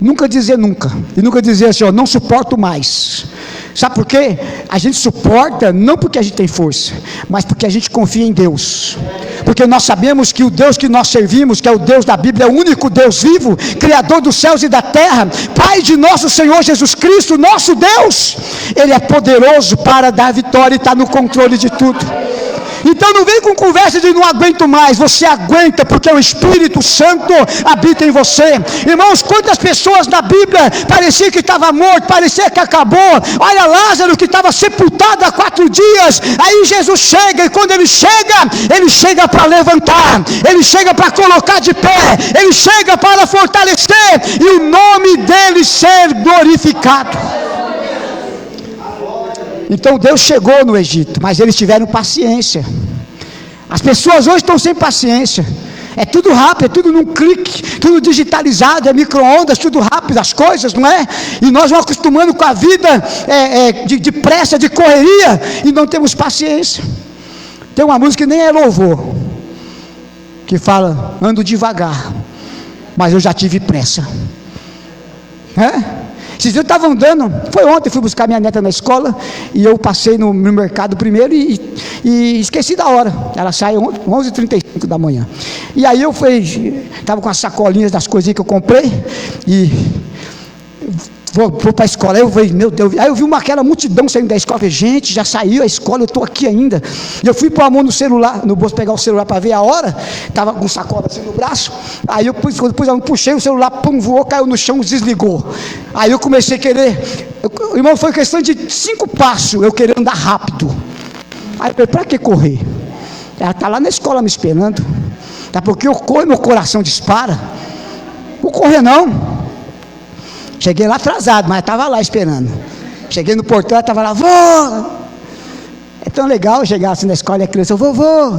nunca dizer nunca, e nunca dizer assim: eu não suporto mais. Sabe por quê? A gente suporta não porque a gente tem força, mas porque a gente confia em Deus. Porque nós sabemos que o Deus que nós servimos, que é o Deus da Bíblia, é o único Deus vivo, Criador dos céus e da terra, Pai de nosso Senhor Jesus Cristo, nosso Deus. Ele é poderoso para dar vitória e está no controle de tudo. Então não vem com conversa de não aguento mais. Você aguenta porque o Espírito Santo habita em você. Irmãos, quantas pessoas na Bíblia parecia que estava morto, parecia que acabou. Olha Lázaro, que estava sepultado há 4 dias. Aí Jesus chega, e quando ele chega para levantar, ele chega para colocar de pé, ele chega para fortalecer e o nome dele ser glorificado. Então Deus chegou no Egito, mas eles tiveram paciência. As pessoas hoje estão sem paciência. É tudo rápido, é tudo num clique, tudo digitalizado, é micro-ondas, tudo rápido as coisas, não é? E nós vamos acostumando com a vida de pressa, de correria, e não temos paciência. Tem uma música que nem é louvor, que fala: ando devagar, mas eu já tive pressa. Esses dias eu estava andando, foi ontem, fui buscar minha neta na escola, e eu passei no mercado primeiro e esqueci da hora. Ela sai 11h35 da manhã. E aí eu estava com as sacolinhas das coisinhas que eu comprei, e vou para a escola. Aí eu falei: meu Deus. Aí eu vi aquela multidão saindo da escola. Eu falei: gente, já saiu a escola, eu estou aqui ainda. E eu fui pôr a mão no celular, no bolso, pegar o celular para ver a hora. Estava com sacola assim no braço. Aí depois eu puxei o celular, pum, voou, caiu no chão, desligou. Aí eu comecei a querer. Irmão, foi questão de 5 passos, eu queria andar rápido. Aí eu falei: para que correr? Ela está lá na escola me esperando. Tá, porque eu corro e meu coração dispara. Não vou correr não. Cheguei lá atrasado, mas estava lá esperando. Cheguei no portão, ela estava lá: vô. É tão legal chegar assim na escola e a criança: vovô.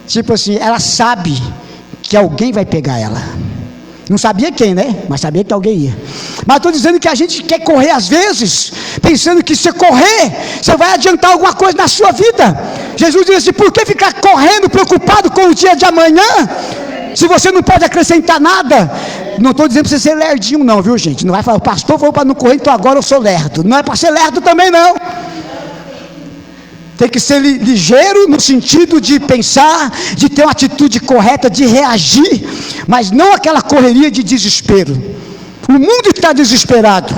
Tipo assim, ela sabe que alguém vai pegar ela. Não sabia quem, né? Mas sabia que alguém ia. Mas estou dizendo que a gente quer correr às vezes, pensando que se correr, você vai adiantar alguma coisa na sua vida. Jesus disse assim: por que ficar correndo, preocupado com o dia de amanhã, se você não pode acrescentar nada? Não estou dizendo para você ser lerdinho não, viu gente? Não vai falar: o pastor falou para não correr, então agora eu sou lerdo. Não é para ser lerdo também não. Tem que ser ligeiro no sentido de pensar, de ter uma atitude correta, de reagir, mas não aquela correria de desespero. O mundo está desesperado,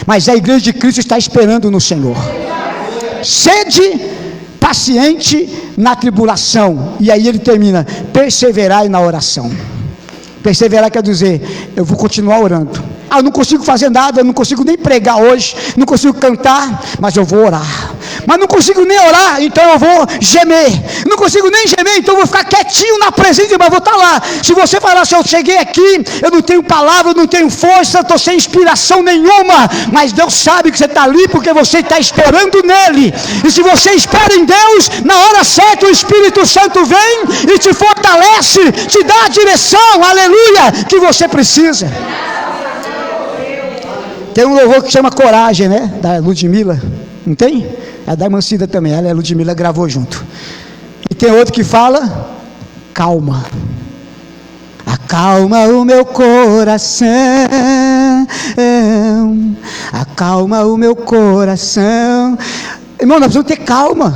mas a igreja de Cristo está esperando no Senhor. Sede paciente na tribulação. E aí ele termina: perseverai na oração. Perseverar quer dizer: eu vou continuar orando. Eu não consigo fazer nada, eu não consigo nem pregar hoje, não consigo cantar, mas eu vou orar. mas não consigo nem orar, então eu vou gemer. Não consigo nem gemer, então eu vou ficar quietinho na presença, mas vou estar lá. Se você falar assim, eu cheguei aqui, eu não tenho palavra, eu não tenho força, estou sem inspiração nenhuma, mas Deus sabe que você está ali porque você está esperando nele. E se você espera em Deus, na hora certa o Espírito Santo vem e te fortalece, te dá a direção, aleluia, que você precisa. Tem um louvor que chama Coragem, né? Da Ludmilla, não tem? É da irmã Cida também, ela e a Ludmilla gravou junto. E tem outro que fala, calma. Acalma o meu coração, acalma o meu coração. Irmão, nós precisamos ter calma.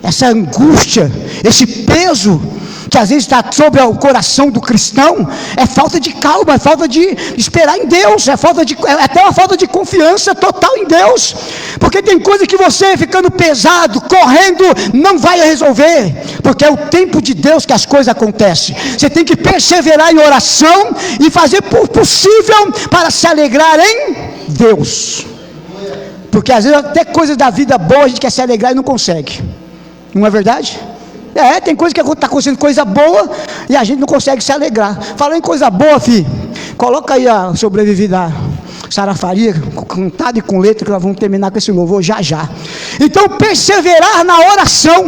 Essa angústia, esse peso que às vezes está sobre o coração do cristão, é falta de calma, é falta de esperar em Deus, é até uma falta de confiança total em Deus, porque tem coisa que você ficando pesado, correndo, não vai resolver, porque é o tempo de Deus que as coisas acontecem. Você tem que perseverar em oração e fazer o possível para se alegrar em Deus, porque às vezes até coisas da vida boa a gente quer se alegrar e não consegue, não é verdade? Tem coisa que está acontecendo, coisa boa, e a gente não consegue se alegrar. Falando em coisa boa, filho, coloca aí a Sobreviver da Sara Faria, cantado e com letra, que nós vamos terminar com esse louvor já já. Então, perseverar na oração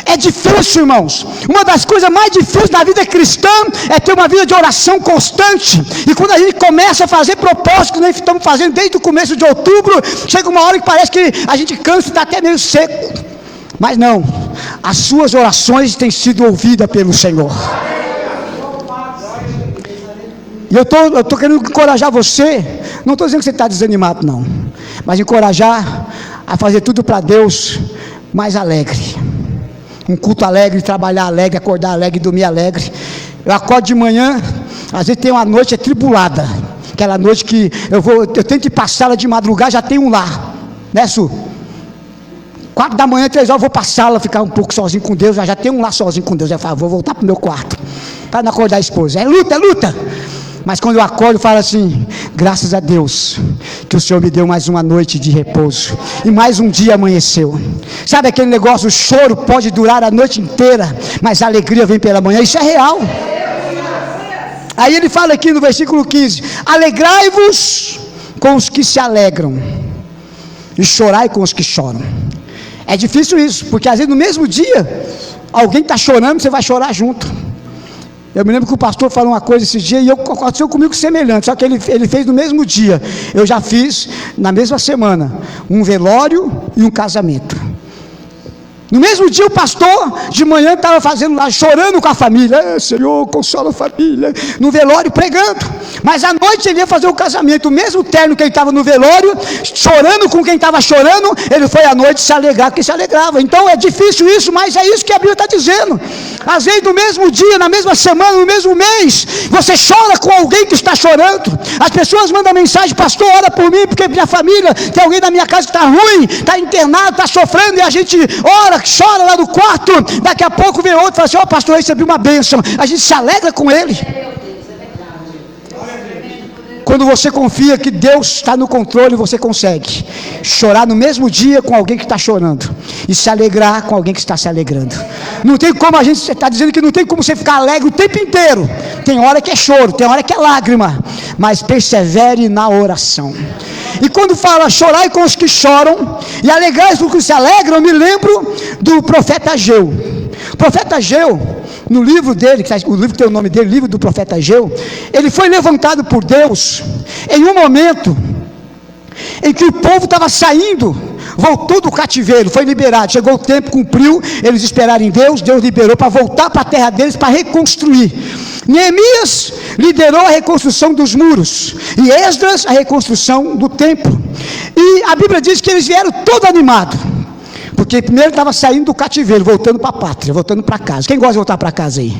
é difícil, irmãos. Uma das coisas mais difíceis da vida cristã é ter uma vida de oração constante. E quando a gente começa a fazer propósito, que nós estamos fazendo desde o começo de outubro, chega uma hora que parece que a gente cansa e está até meio seco. Mas não, as suas orações têm sido ouvidas pelo Senhor. E eu estou querendo encorajar você, não estou dizendo que você está desanimado não, mas encorajar a fazer tudo para Deus mais alegre. Um culto alegre, trabalhar alegre, acordar alegre, dormir alegre. Eu acordo de manhã, às vezes tem uma noite atribulada, aquela noite que eu tenho que passá-la de madrugada, já tem um lá, né, Su? 4 da manhã, 3 horas, eu vou para a sala, ficar um pouco sozinho com Deus, já tem um lá sozinho com Deus, eu falo, vou voltar para o meu quarto, para não acordar a esposa, é luta, mas quando eu acordo, eu falo assim, graças a Deus, que o Senhor me deu mais uma noite de repouso, e mais um dia amanheceu. Sabe aquele negócio, o choro pode durar a noite inteira, mas a alegria vem pela manhã, isso é real. Aí ele fala aqui no versículo 15, alegrai-vos com os que se alegram, e chorai com os que choram. É difícil isso, porque às vezes no mesmo dia, alguém está chorando, você vai chorar junto. Eu me lembro que o pastor falou uma coisa esse dia, e aconteceu comigo semelhante, só que ele fez no mesmo dia. Eu já fiz, na mesma semana, um velório e um casamento. No mesmo dia o pastor de manhã estava fazendo lá, chorando com a família, Senhor, consola a família, no velório pregando, mas à noite ele ia fazer o casamento, o mesmo terno que ele estava no velório, chorando com quem estava chorando, ele foi à noite se alegrar com quem se alegrava. Então é difícil isso, mas é isso que a Bíblia está dizendo. Às vezes no mesmo dia, na mesma semana, no mesmo mês, você chora com alguém que está chorando. As pessoas mandam mensagem, pastor, ora por mim, porque minha família, tem alguém na minha casa que está ruim, está internado, está sofrendo, e a gente ora, chora lá no quarto, daqui a pouco vem outro e fala assim, ó pastor, eu recebi uma bênção, a gente se alegra com ele. Quando você confia que Deus está no controle, você consegue chorar no mesmo dia com alguém que está chorando, e se alegrar com alguém que está se alegrando. Não tem como, a gente está dizendo que não tem como você ficar alegre o tempo inteiro, tem hora que é choro, tem hora que é lágrima, mas persevere na oração. E quando fala chorai com os que choram e alegrai com os que se alegram, eu me lembro do profeta Ageu. O profeta Ageu, no livro dele, o livro que tem o nome dele, livro do profeta Ageu, ele foi levantado por Deus em um momento em que o povo estava saindo, voltou do cativeiro, foi liberado, chegou o tempo, cumpriu, eles esperaram em Deus, Deus liberou para voltar para a terra deles, para reconstruir. Neemias liderou a reconstrução dos muros, e Esdras a reconstrução do templo, e a Bíblia diz que eles vieram todo animados, porque primeiro estava saindo do cativeiro, voltando para a pátria, voltando para casa. Quem gosta de voltar para casa aí?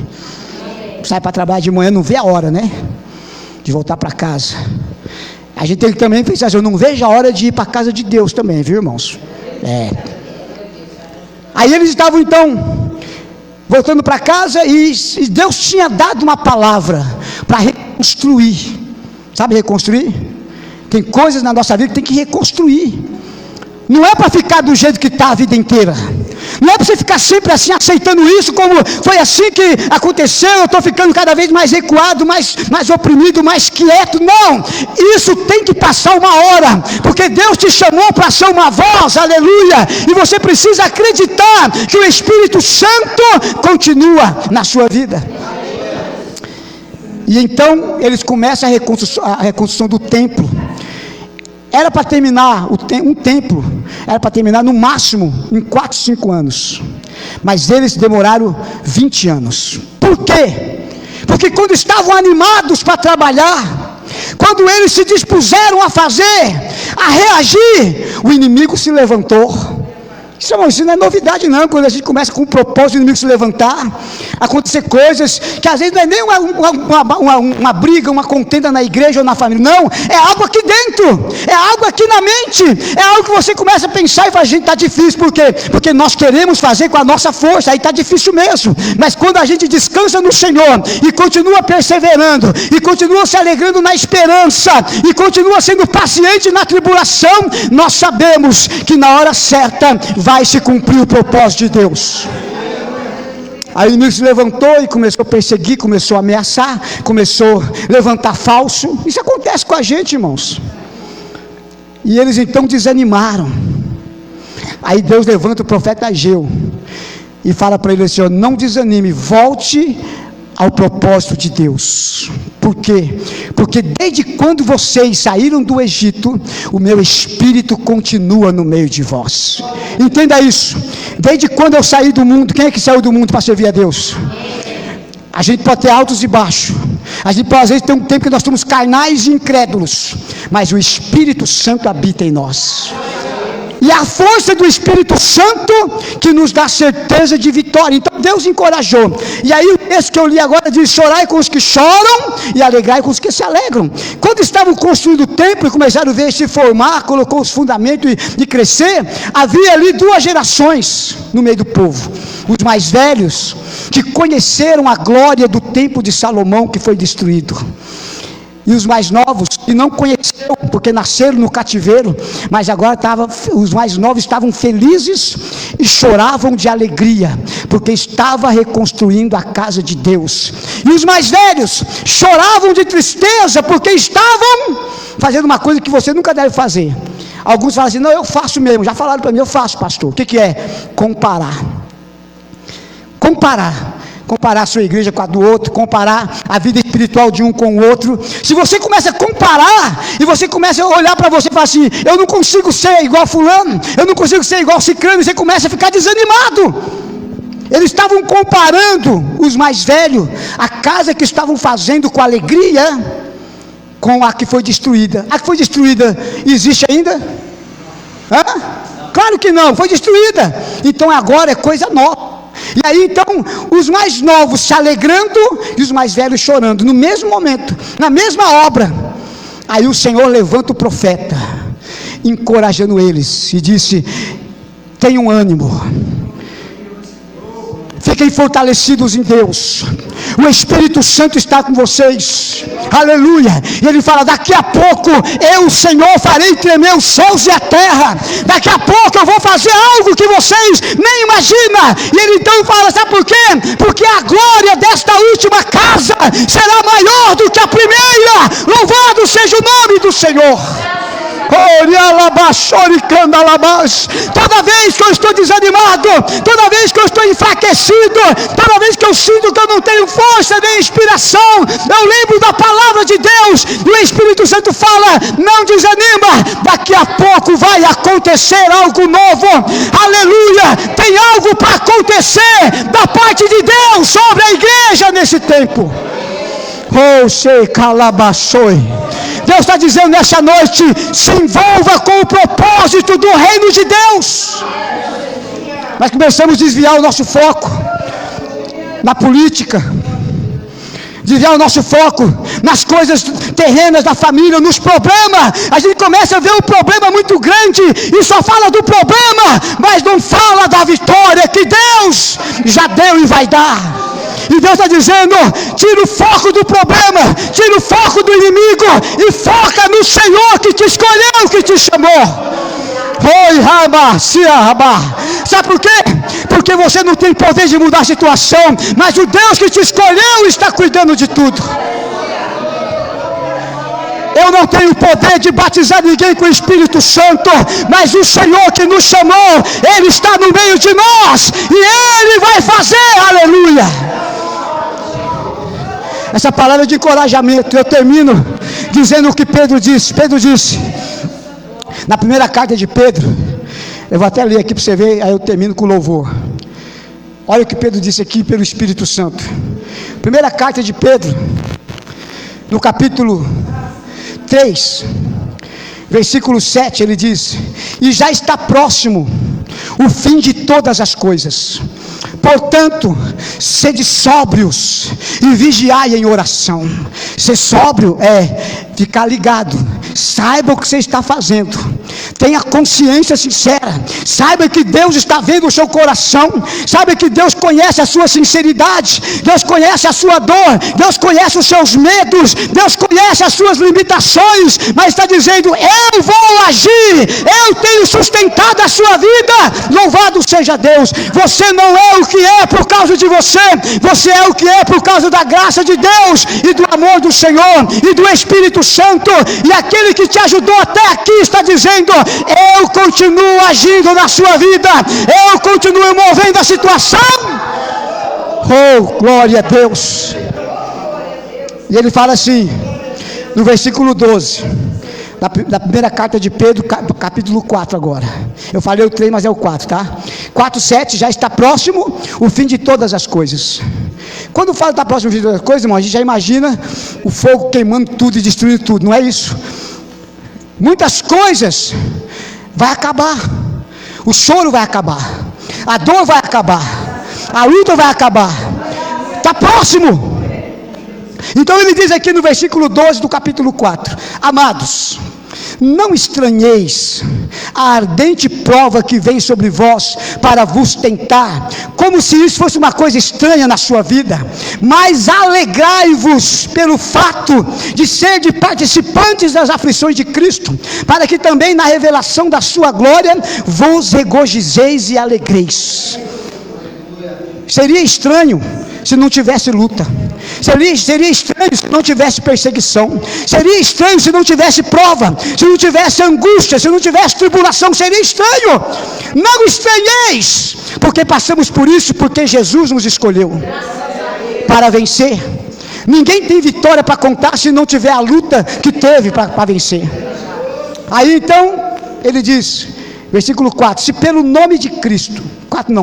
Sai para trabalhar de manhã, não vê a hora, né? De voltar para casa. A gente tem que também pensar assim, eu não vejo a hora de ir para a casa de Deus também, viu, irmãos? Aí eles estavam então voltando para casa, e Deus tinha dado uma palavra para reconstruir. Sabe reconstruir? Tem coisas na nossa vida que tem que reconstruir. Não é para ficar do jeito que está a vida inteira. Não é para você ficar sempre assim, aceitando isso, como foi assim que aconteceu, eu estou ficando cada vez mais recuado, mais oprimido, mais quieto. Não, isso tem que passar uma hora, porque Deus te chamou para ser uma voz, aleluia, e você precisa acreditar que o Espírito Santo continua na sua vida. E então eles começam a reconstrução do templo. Era para terminar um templo, era para terminar no máximo em 4, 5 anos. Mas eles demoraram 20 anos. Por quê? Porque quando estavam animados para trabalhar, quando eles se dispuseram a fazer, a reagir, o inimigo se levantou. Isso não é novidade não, quando a gente começa com o propósito do inimigo se levantar, acontecer coisas que às vezes não é nem uma briga, uma contenda na igreja ou na família, não, é algo aqui dentro, é algo aqui na mente, é algo que você começa a pensar e fala, gente, está difícil, por quê? Porque nós queremos fazer com a nossa força, aí está difícil mesmo, mas quando a gente descansa no Senhor, e continua perseverando, e continua se alegrando na esperança, e continua sendo paciente na tribulação, nós sabemos que na hora certa, vai se cumprir o propósito de Deus. Aí o inimigo se levantou e começou a perseguir, começou a ameaçar, começou a levantar falso. Isso acontece com a gente, irmãos. E eles então desanimaram. Aí Deus levanta o profeta Ageu e fala para ele assim, ó, não desanime, volte ao propósito de Deus. Por quê? Porque desde quando vocês saíram do Egito, o meu Espírito continua no meio de vós. Entenda isso. Desde quando eu saí do mundo, quem é que saiu do mundo para servir a Deus? A gente pode ter altos e baixos. A gente pode às vezes ter um tempo que nós somos carnais e incrédulos, mas o Espírito Santo habita em nós. E a força do Espírito Santo que nos dá certeza de vitória. Então Deus encorajou. E aí o texto que eu li agora diz, chorai com os que choram e alegrai com os que se alegram. Quando estavam construindo o templo e começaram a ver se formar, colocou os fundamentos e crescer, havia ali 2 gerações no meio do povo. Os mais velhos, que conheceram a glória do templo de Salomão que foi destruído. E os mais novos, que não conheceram, porque nasceram no cativeiro, mas agora os mais novos estavam felizes e choravam de alegria, porque estava reconstruindo a casa de Deus. E os mais velhos choravam de tristeza, porque estavam fazendo uma coisa que você nunca deve fazer. Alguns falam assim, não, eu faço mesmo, já falaram para mim, eu faço, pastor. O que é? Comparar a sua igreja com a do outro, comparar a vida espiritual de um com o outro. Se você começa a comparar, e você começa a olhar para você e falar assim, eu não consigo ser igual fulano, eu não consigo ser igual ciclano, você começa a ficar desanimado. Eles estavam comparando, os mais velhos, a casa que estavam fazendo com alegria, com a que foi destruída. A que foi destruída existe ainda? Claro que não, foi destruída. Então agora é coisa nova. E aí então os mais novos se alegrando e os mais velhos chorando, no mesmo momento, na mesma obra. Aí o Senhor levanta o profeta, encorajando eles, e disse, tenham ânimo, fiquem fortalecidos em Deus, o Espírito Santo está com vocês, aleluia. E ele fala, daqui a pouco eu, o Senhor, farei tremer os céus e a terra, daqui a pouco eu vou fazer algo que vocês nem imaginam. E ele então fala, sabe por quê? Porque a glória desta última casa será maior do que a primeira. Louvado seja o nome do Senhor. Toda vez que eu estou desanimado, toda vez que eu estou enfraquecido, toda vez que eu sinto que eu não tenho força nem inspiração, eu lembro da palavra de Deus, e o Espírito Santo fala, não desanima, daqui a pouco vai acontecer algo novo, aleluia, tem algo para acontecer da parte de Deus sobre a igreja nesse tempo. Deus está dizendo nessa noite, se envolva com o propósito do reino de Deus. Nós começamos a desviar o nosso foco na política, desviar o nosso foco nas coisas terrenas da família, nos problemas. A gente começa a ver um problema muito grande e só fala do problema, mas não fala da vitória que Deus já deu e vai dar. E Deus está dizendo, tira o foco do problema, tira o foco do inimigo e foca no Senhor que te escolheu, que te chamou. Oi, raba, se arraba. Sabe por quê? Porque você não tem poder de mudar a situação, mas o Deus que te escolheu está cuidando de tudo. Eu não tenho poder de batizar ninguém com o Espírito Santo, mas o Senhor que nos chamou, Ele está no meio de nós, e Ele vai fazer, aleluia. Essa palavra de encorajamento, eu termino dizendo o que Pedro disse. Pedro disse, na primeira carta de Pedro, eu vou até ler aqui para você ver, aí eu termino com louvor. Olha o que Pedro disse aqui pelo Espírito Santo. Primeira carta de Pedro, no capítulo 3, versículo 7, ele diz: e já está próximo o fim de todas as coisas, portanto, sede sóbrios e vigiai em oração. Ser sóbrio é ficar ligado, saiba o que você está fazendo, tenha consciência sincera, saiba que Deus está vendo o seu coração, saiba que Deus conhece a sua sinceridade, Deus conhece a sua dor, Deus conhece os seus medos, Deus conhece as suas limitações, mas está dizendo: eu vou agir, eu tenho sustentado a sua vida. Louvado seja Deus. Você não é o que é por causa de você, você é o que é por causa da graça de Deus e do amor do Senhor e do Espírito Santo, e aquele que te ajudou até aqui está dizendo: eu continuo agindo na sua vida, eu continuo movendo a situação. Oh, glória a Deus. E ele fala assim, no versículo 12, da primeira carta de Pedro, capítulo 4 agora. Eu falei o 3, mas é o 4, tá? 4:7, já está próximo o fim de todas as coisas. Quando fala que está próximo o fim de todas as coisas, irmão, a gente já imagina o fogo queimando tudo e destruindo tudo, não é isso? Muitas coisas vai acabar, o choro vai acabar, a dor vai acabar, a luta vai acabar, está próximo. Então ele diz aqui no versículo 12 do capítulo 4: amados, não estranheis a ardente prova que vem sobre vós para vos tentar, como se isso fosse uma coisa estranha na sua vida, mas alegrai-vos pelo fato de ser de participantes das aflições de Cristo, para que também na revelação da sua glória vos regozijeis e alegreis. Seria estranho se não tivesse luta, seria estranho se não tivesse perseguição, seria estranho se não tivesse prova, se não tivesse angústia, se não tivesse tribulação, seria estranho. Não estranheis, porque passamos por isso, porque Jesus nos escolheu para vencer. Ninguém tem vitória para contar se não tiver a luta que teve para vencer. Aí então ele diz, versículo 4: se pelo nome de Cristo,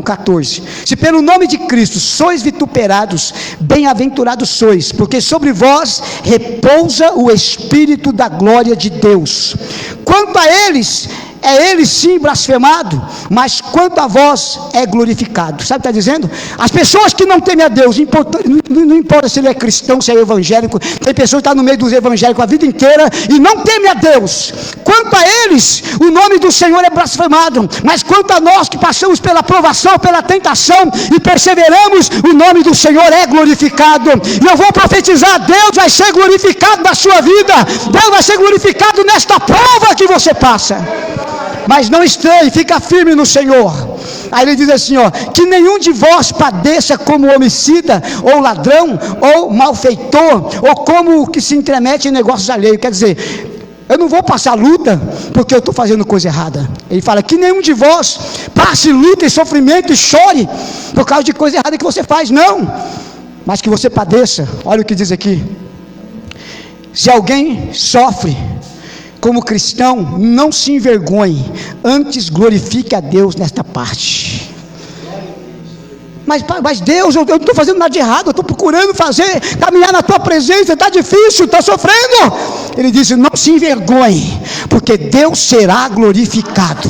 14, se pelo nome de Cristo sois vituperados, bem-aventurados sois, porque sobre vós repousa o Espírito da glória de Deus. Quanto a eles, é ele sim blasfemado, mas quanto a vós é glorificado. Sabe o que está dizendo? As pessoas que não temem a Deus, não importa se ele é cristão, se é evangélico, tem pessoas que estão no meio dos evangélicos a vida inteira e não temem a Deus. Quanto a eles, o nome do Senhor é blasfemado, mas quanto a nós que passamos pela provação, pela tentação e perseveramos, o nome do Senhor é glorificado. E eu vou profetizar: Deus vai ser glorificado na sua vida, Deus vai ser glorificado nesta prova que você passa. Mas não estranhe, fica firme no Senhor. Aí ele diz assim, ó: que nenhum de vós padeça como homicida, ou ladrão, ou malfeitor, ou como o que se intromete em negócios alheios. Quer dizer, eu não vou passar luta porque eu estou fazendo coisa errada. Ele fala que nenhum de vós passe luta e sofrimento e chore por causa de coisa errada que você faz, não, mas que você padeça. Olha o que diz aqui: se alguém sofre como cristão, não se envergonhe, antes glorifique a Deus nesta parte. Mas Deus, eu não estou fazendo nada de errado, eu estou procurando caminhar na tua presença, está difícil, estou sofrendo. Ele disse: não se envergonhe, porque Deus será glorificado.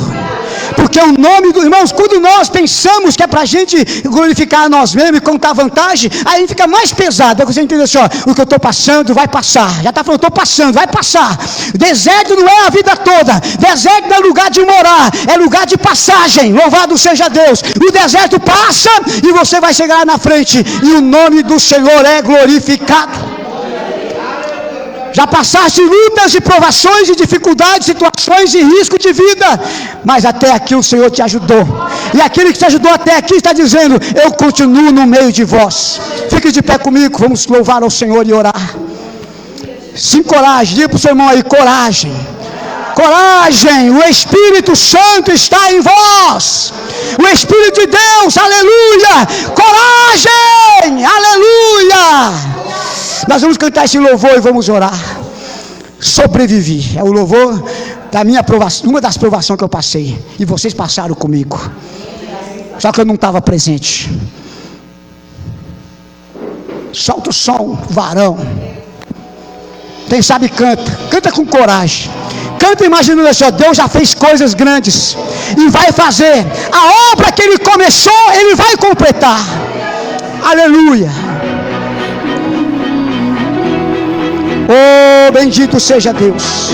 Porque o nome dos irmãos, quando nós pensamos que é para a gente glorificar a nós mesmos e contar vantagem, aí fica mais pesado. Aí você entende assim, ó: o que eu estou passando vai passar. Já está falando, estou passando, vai passar. Deserto não é a vida toda, deserto não é lugar de morar, é lugar de passagem. Louvado seja Deus. O deserto passa e você vai chegar lá na frente, e o nome do Senhor é glorificado. Já passaste lutas e provações e dificuldades, situações de risco de vida, mas até aqui o Senhor te ajudou. E aquele que te ajudou até aqui está dizendo: eu continuo no meio de vós. Fique de pé comigo, vamos louvar ao Senhor e orar. Sim, coragem. Diga para o seu irmão aí: coragem. Coragem, o Espírito Santo está em vós. O Espírito de Deus, aleluia. Coragem, aleluia. Nós vamos cantar esse louvor e vamos orar. Sobrevivi. É o louvor da minha provação, uma das provações que eu passei. E vocês passaram comigo. Só que eu não estava presente. Solta o som, varão. Quem sabe canta. Canta com coragem. Canta imaginando assim: ó, Deus já fez coisas grandes e vai fazer. A obra que Ele começou, Ele vai completar. Aleluia. Oh, bendito seja Deus.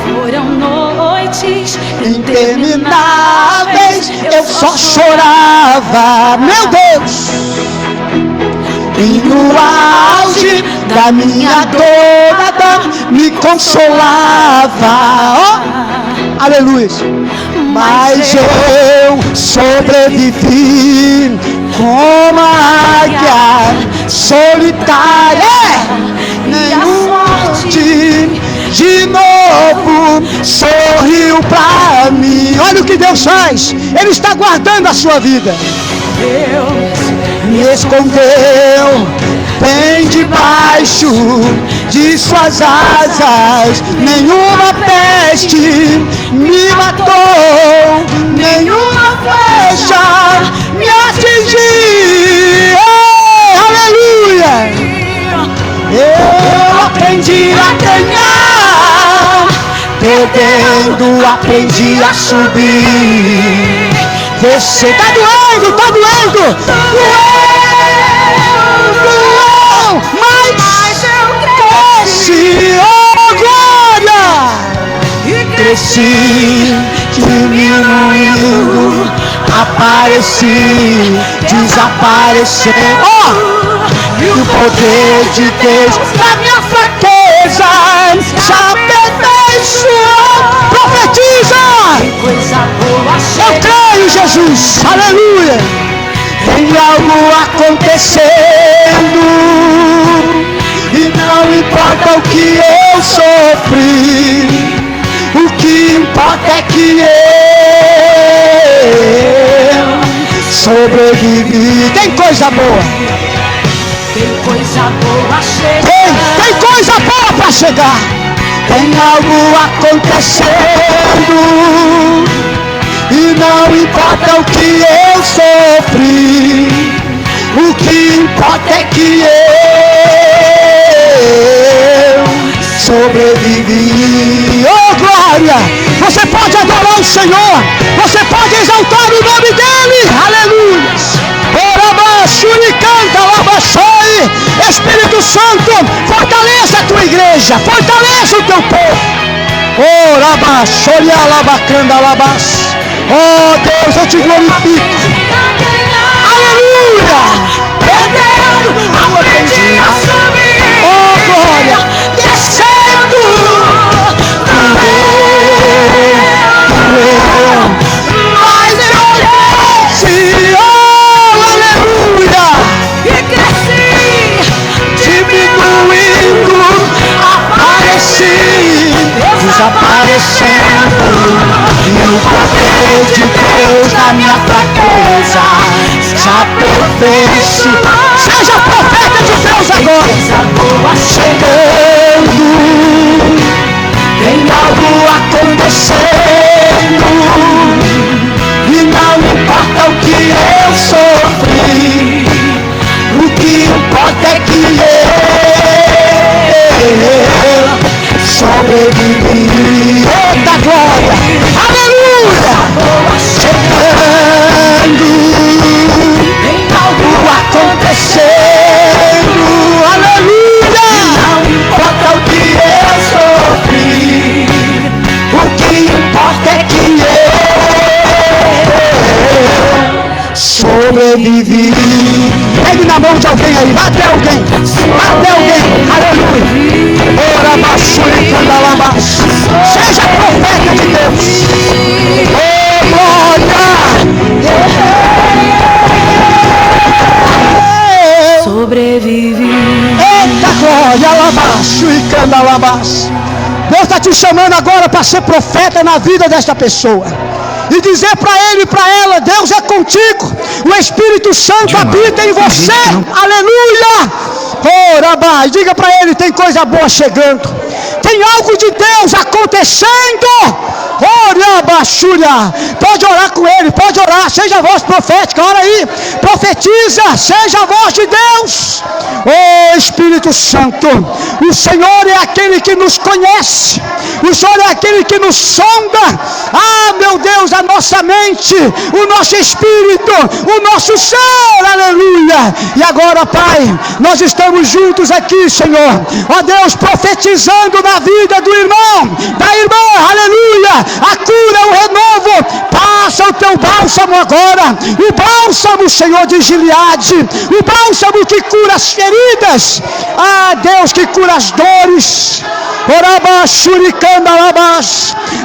Foram noites intermináveis, eu só chorava, meu Deus. E no auge da minha dor, me consolava. Oh, aleluia. Mas eu sobrevivi como a águia solitária. Nenhum morte de novo sorriu pra mim. Olha o que Deus faz. Ele está guardando a sua vida. Deus me escondeu bem debaixo de suas asas. Nenhuma peste me matou, nenhuma flecha me atingiu. Oh, aleluia! Eu aprendi a ganhar, perdendo aprendi a subir. Descer, tá doendo, tá doendo. Doeu, mas eu cresci, oh glória. Cresci, diminuindo, apareci, desaparecendo. Oh! E o poder de Deus na minha fraqueza se aperfeiçoou. Profetiza! Eu creio, Jesus, aleluia. Tem algo acontecendo, e não importa o que eu sofri, o que importa é que eu sobrevivi. Tem coisa boa. Tem coisa boa chegando. Tem coisa boa para chegar. Tem algo acontecendo, e não importa o que eu sofri, o que importa é que eu sobrevivi. Oh glória! Você pode adorar o Senhor, você pode exaltar o nome dEle. Aleluia! Espírito Santo, fortaleça a tua igreja, fortaleça o teu povo. Oh, Rabaxoria, Labacanda, Labas. Oh Deus, eu te glorifico. Aleluia. Aprendi a subir. Oh glória, descendo. Mas eu desci. Oh, aleluia. E cresci, diminuindo, apareci, desaparecendo. E o poder de Deus na minha fraqueza se aperfeiçoou. Seja profeta de Deus agora. Chegando, tem algo acontecendo, e não importa o que eu sofri, o que importa é que eu sobrevivi. Eita glória, aleluia. Chegando, tem algo acontecendo, aleluia. Não importa o que eu sofri, o que importa é que eu sobrevivi. Pegue na mão de alguém aí, bate alguém, aleluia. Ora Alabás. Seja profeta de Deus. Oh, glória. Sobrevivi. Eita glória, Alabás, e canta Alabás. Deus está te chamando agora para ser profeta na vida desta pessoa. E dizer para ele e para ela: Deus é contigo, o Espírito Santo habita em você, aleluia. Ora, diga para ele: tem coisa boa chegando, tem algo de Deus acontecendo. Ora, Baxúria, pode orar com ele, pode orar, seja a voz profética, ora aí, profetiza, seja a voz de Deus. Oh Espírito Santo, o Senhor é aquele que nos conhece, o Senhor é aquele que nos sonda. Ah, meu Deus, a nossa mente, o nosso espírito, o nosso ser, aleluia. E agora, Pai, nós estamos juntos aqui, Senhor, ó Deus, profetizando na vida do irmão, da irmã, aleluia, a cura, o renovo. Passa o teu bálsamo agora, o bálsamo, Senhor, de Gileade, o bálsamo que cura as feridas, ah Deus, que cura as dores.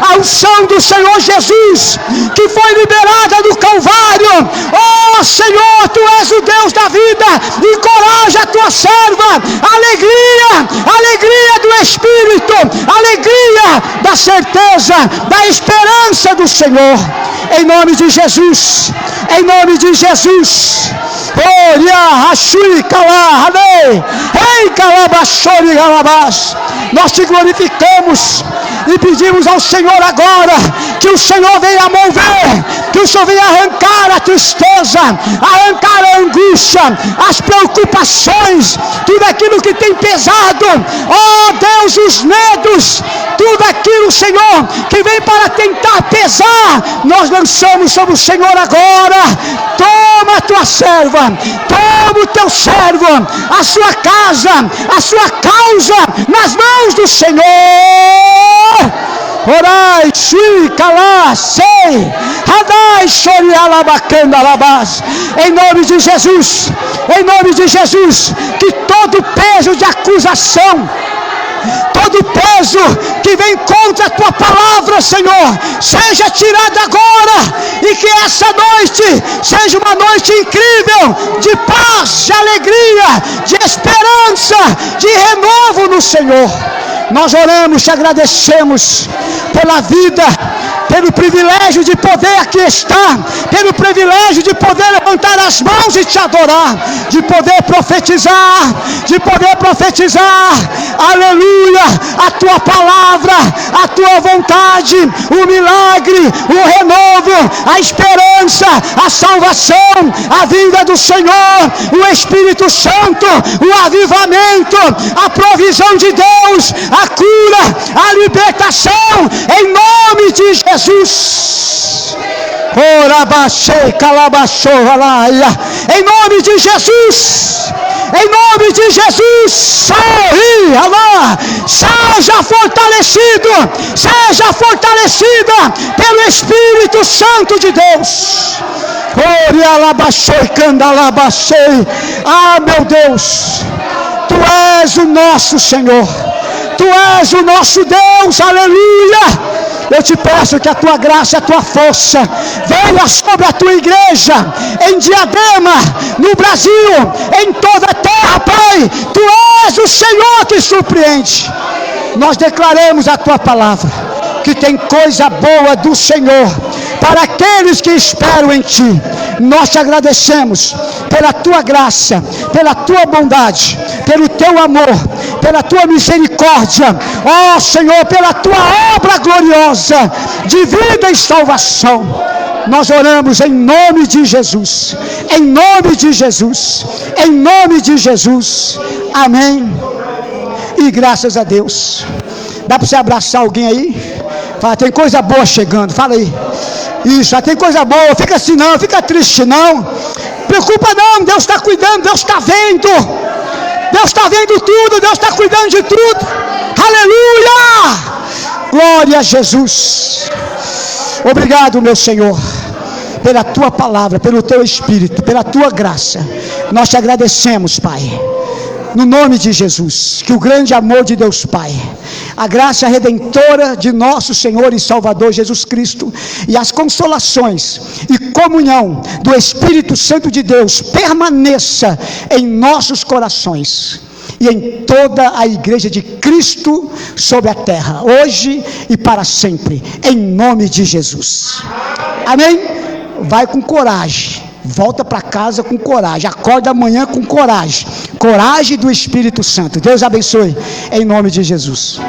A unção do Senhor Jesus, que foi liberada do Calvário. Oh Senhor, Tu és o Deus da vida, encoraja a Tua serva. Alegria, alegria do Espírito, alegria da certeza, da esperança do Senhor, em nome de Jesus, em nome de Jesus. Nós te glorificamos e pedimos ao Senhor agora que o Senhor venha mover, que o Senhor venha arrancar a tristeza, arrancar a angústia, as preocupações, tudo aquilo que tem pesado. Oh Deus, os medos, tudo aquilo, Senhor, que vem para tentar pesar, nós lançamos sobre o Senhor agora. Toma a tua serva, toma o teu servo, a sua casa, a sua causa nas mãos do Senhor. Orai, Shui, Kalá, Sei, Radai, Shori, Alabacanda, Alabás. Em nome de Jesus, em nome de Jesus, que todo peso de acusação, todo peso que vem contra a Tua palavra, Senhor, seja tirado agora, e que essa noite seja uma noite incrível, de paz, de alegria, de esperança, de renovo no Senhor. Nós oramos, te agradecemos pela vida, pelo privilégio de poder aqui estar, pelo privilégio de poder levantar as mãos e te adorar, de poder profetizar, aleluia, a tua palavra, a tua vontade, o milagre, o renovo, a esperança, a salvação, a vinda do Senhor, o Espírito Santo, o avivamento, a provisão de Deus, a cura, a libertação, em nome de Jesus. Em nome de Jesus, em nome de Jesus, seja fortalecido, seja fortalecida pelo Espírito Santo de Deus. Ah, meu Deus, Tu és o nosso Senhor, Tu és o nosso Deus, aleluia. Eu te peço que a Tua graça, a Tua força venha sobre a Tua igreja, em Diadema, no Brasil, em toda a terra, Pai. Tu és o Senhor que surpreende. Nós declaramos a Tua palavra, que tem coisa boa do Senhor para aqueles que esperam em Ti. Nós te agradecemos pela Tua graça, pela Tua bondade, pelo Teu amor, pela Tua misericórdia, ó Senhor, pela Tua obra gloriosa de vida e salvação. Nós oramos em nome de Jesus, em nome de Jesus, em nome de Jesus, amém e graças a Deus. Dá para você abraçar alguém aí? Fala, tem coisa boa chegando, fala aí. Isso, tem coisa boa, fica assim não, fica triste não, preocupa não, Deus está cuidando, Deus está vendo, Deus está vendo tudo, Deus está cuidando de tudo, aleluia, glória a Jesus. Obrigado, meu Senhor, pela Tua palavra, pelo Teu Espírito, pela Tua graça, nós te agradecemos, Pai, no nome de Jesus, que o grande amor de Deus Pai, a graça redentora de nosso Senhor e Salvador Jesus Cristo e as consolações e comunhão do Espírito Santo de Deus permaneça em nossos corações e em toda a igreja de Cristo sobre a terra, hoje e para sempre, em nome de Jesus. Amém? Vai com coragem, volta para casa com coragem, acorda amanhã com coragem, coragem do Espírito Santo. Deus abençoe, em nome de Jesus.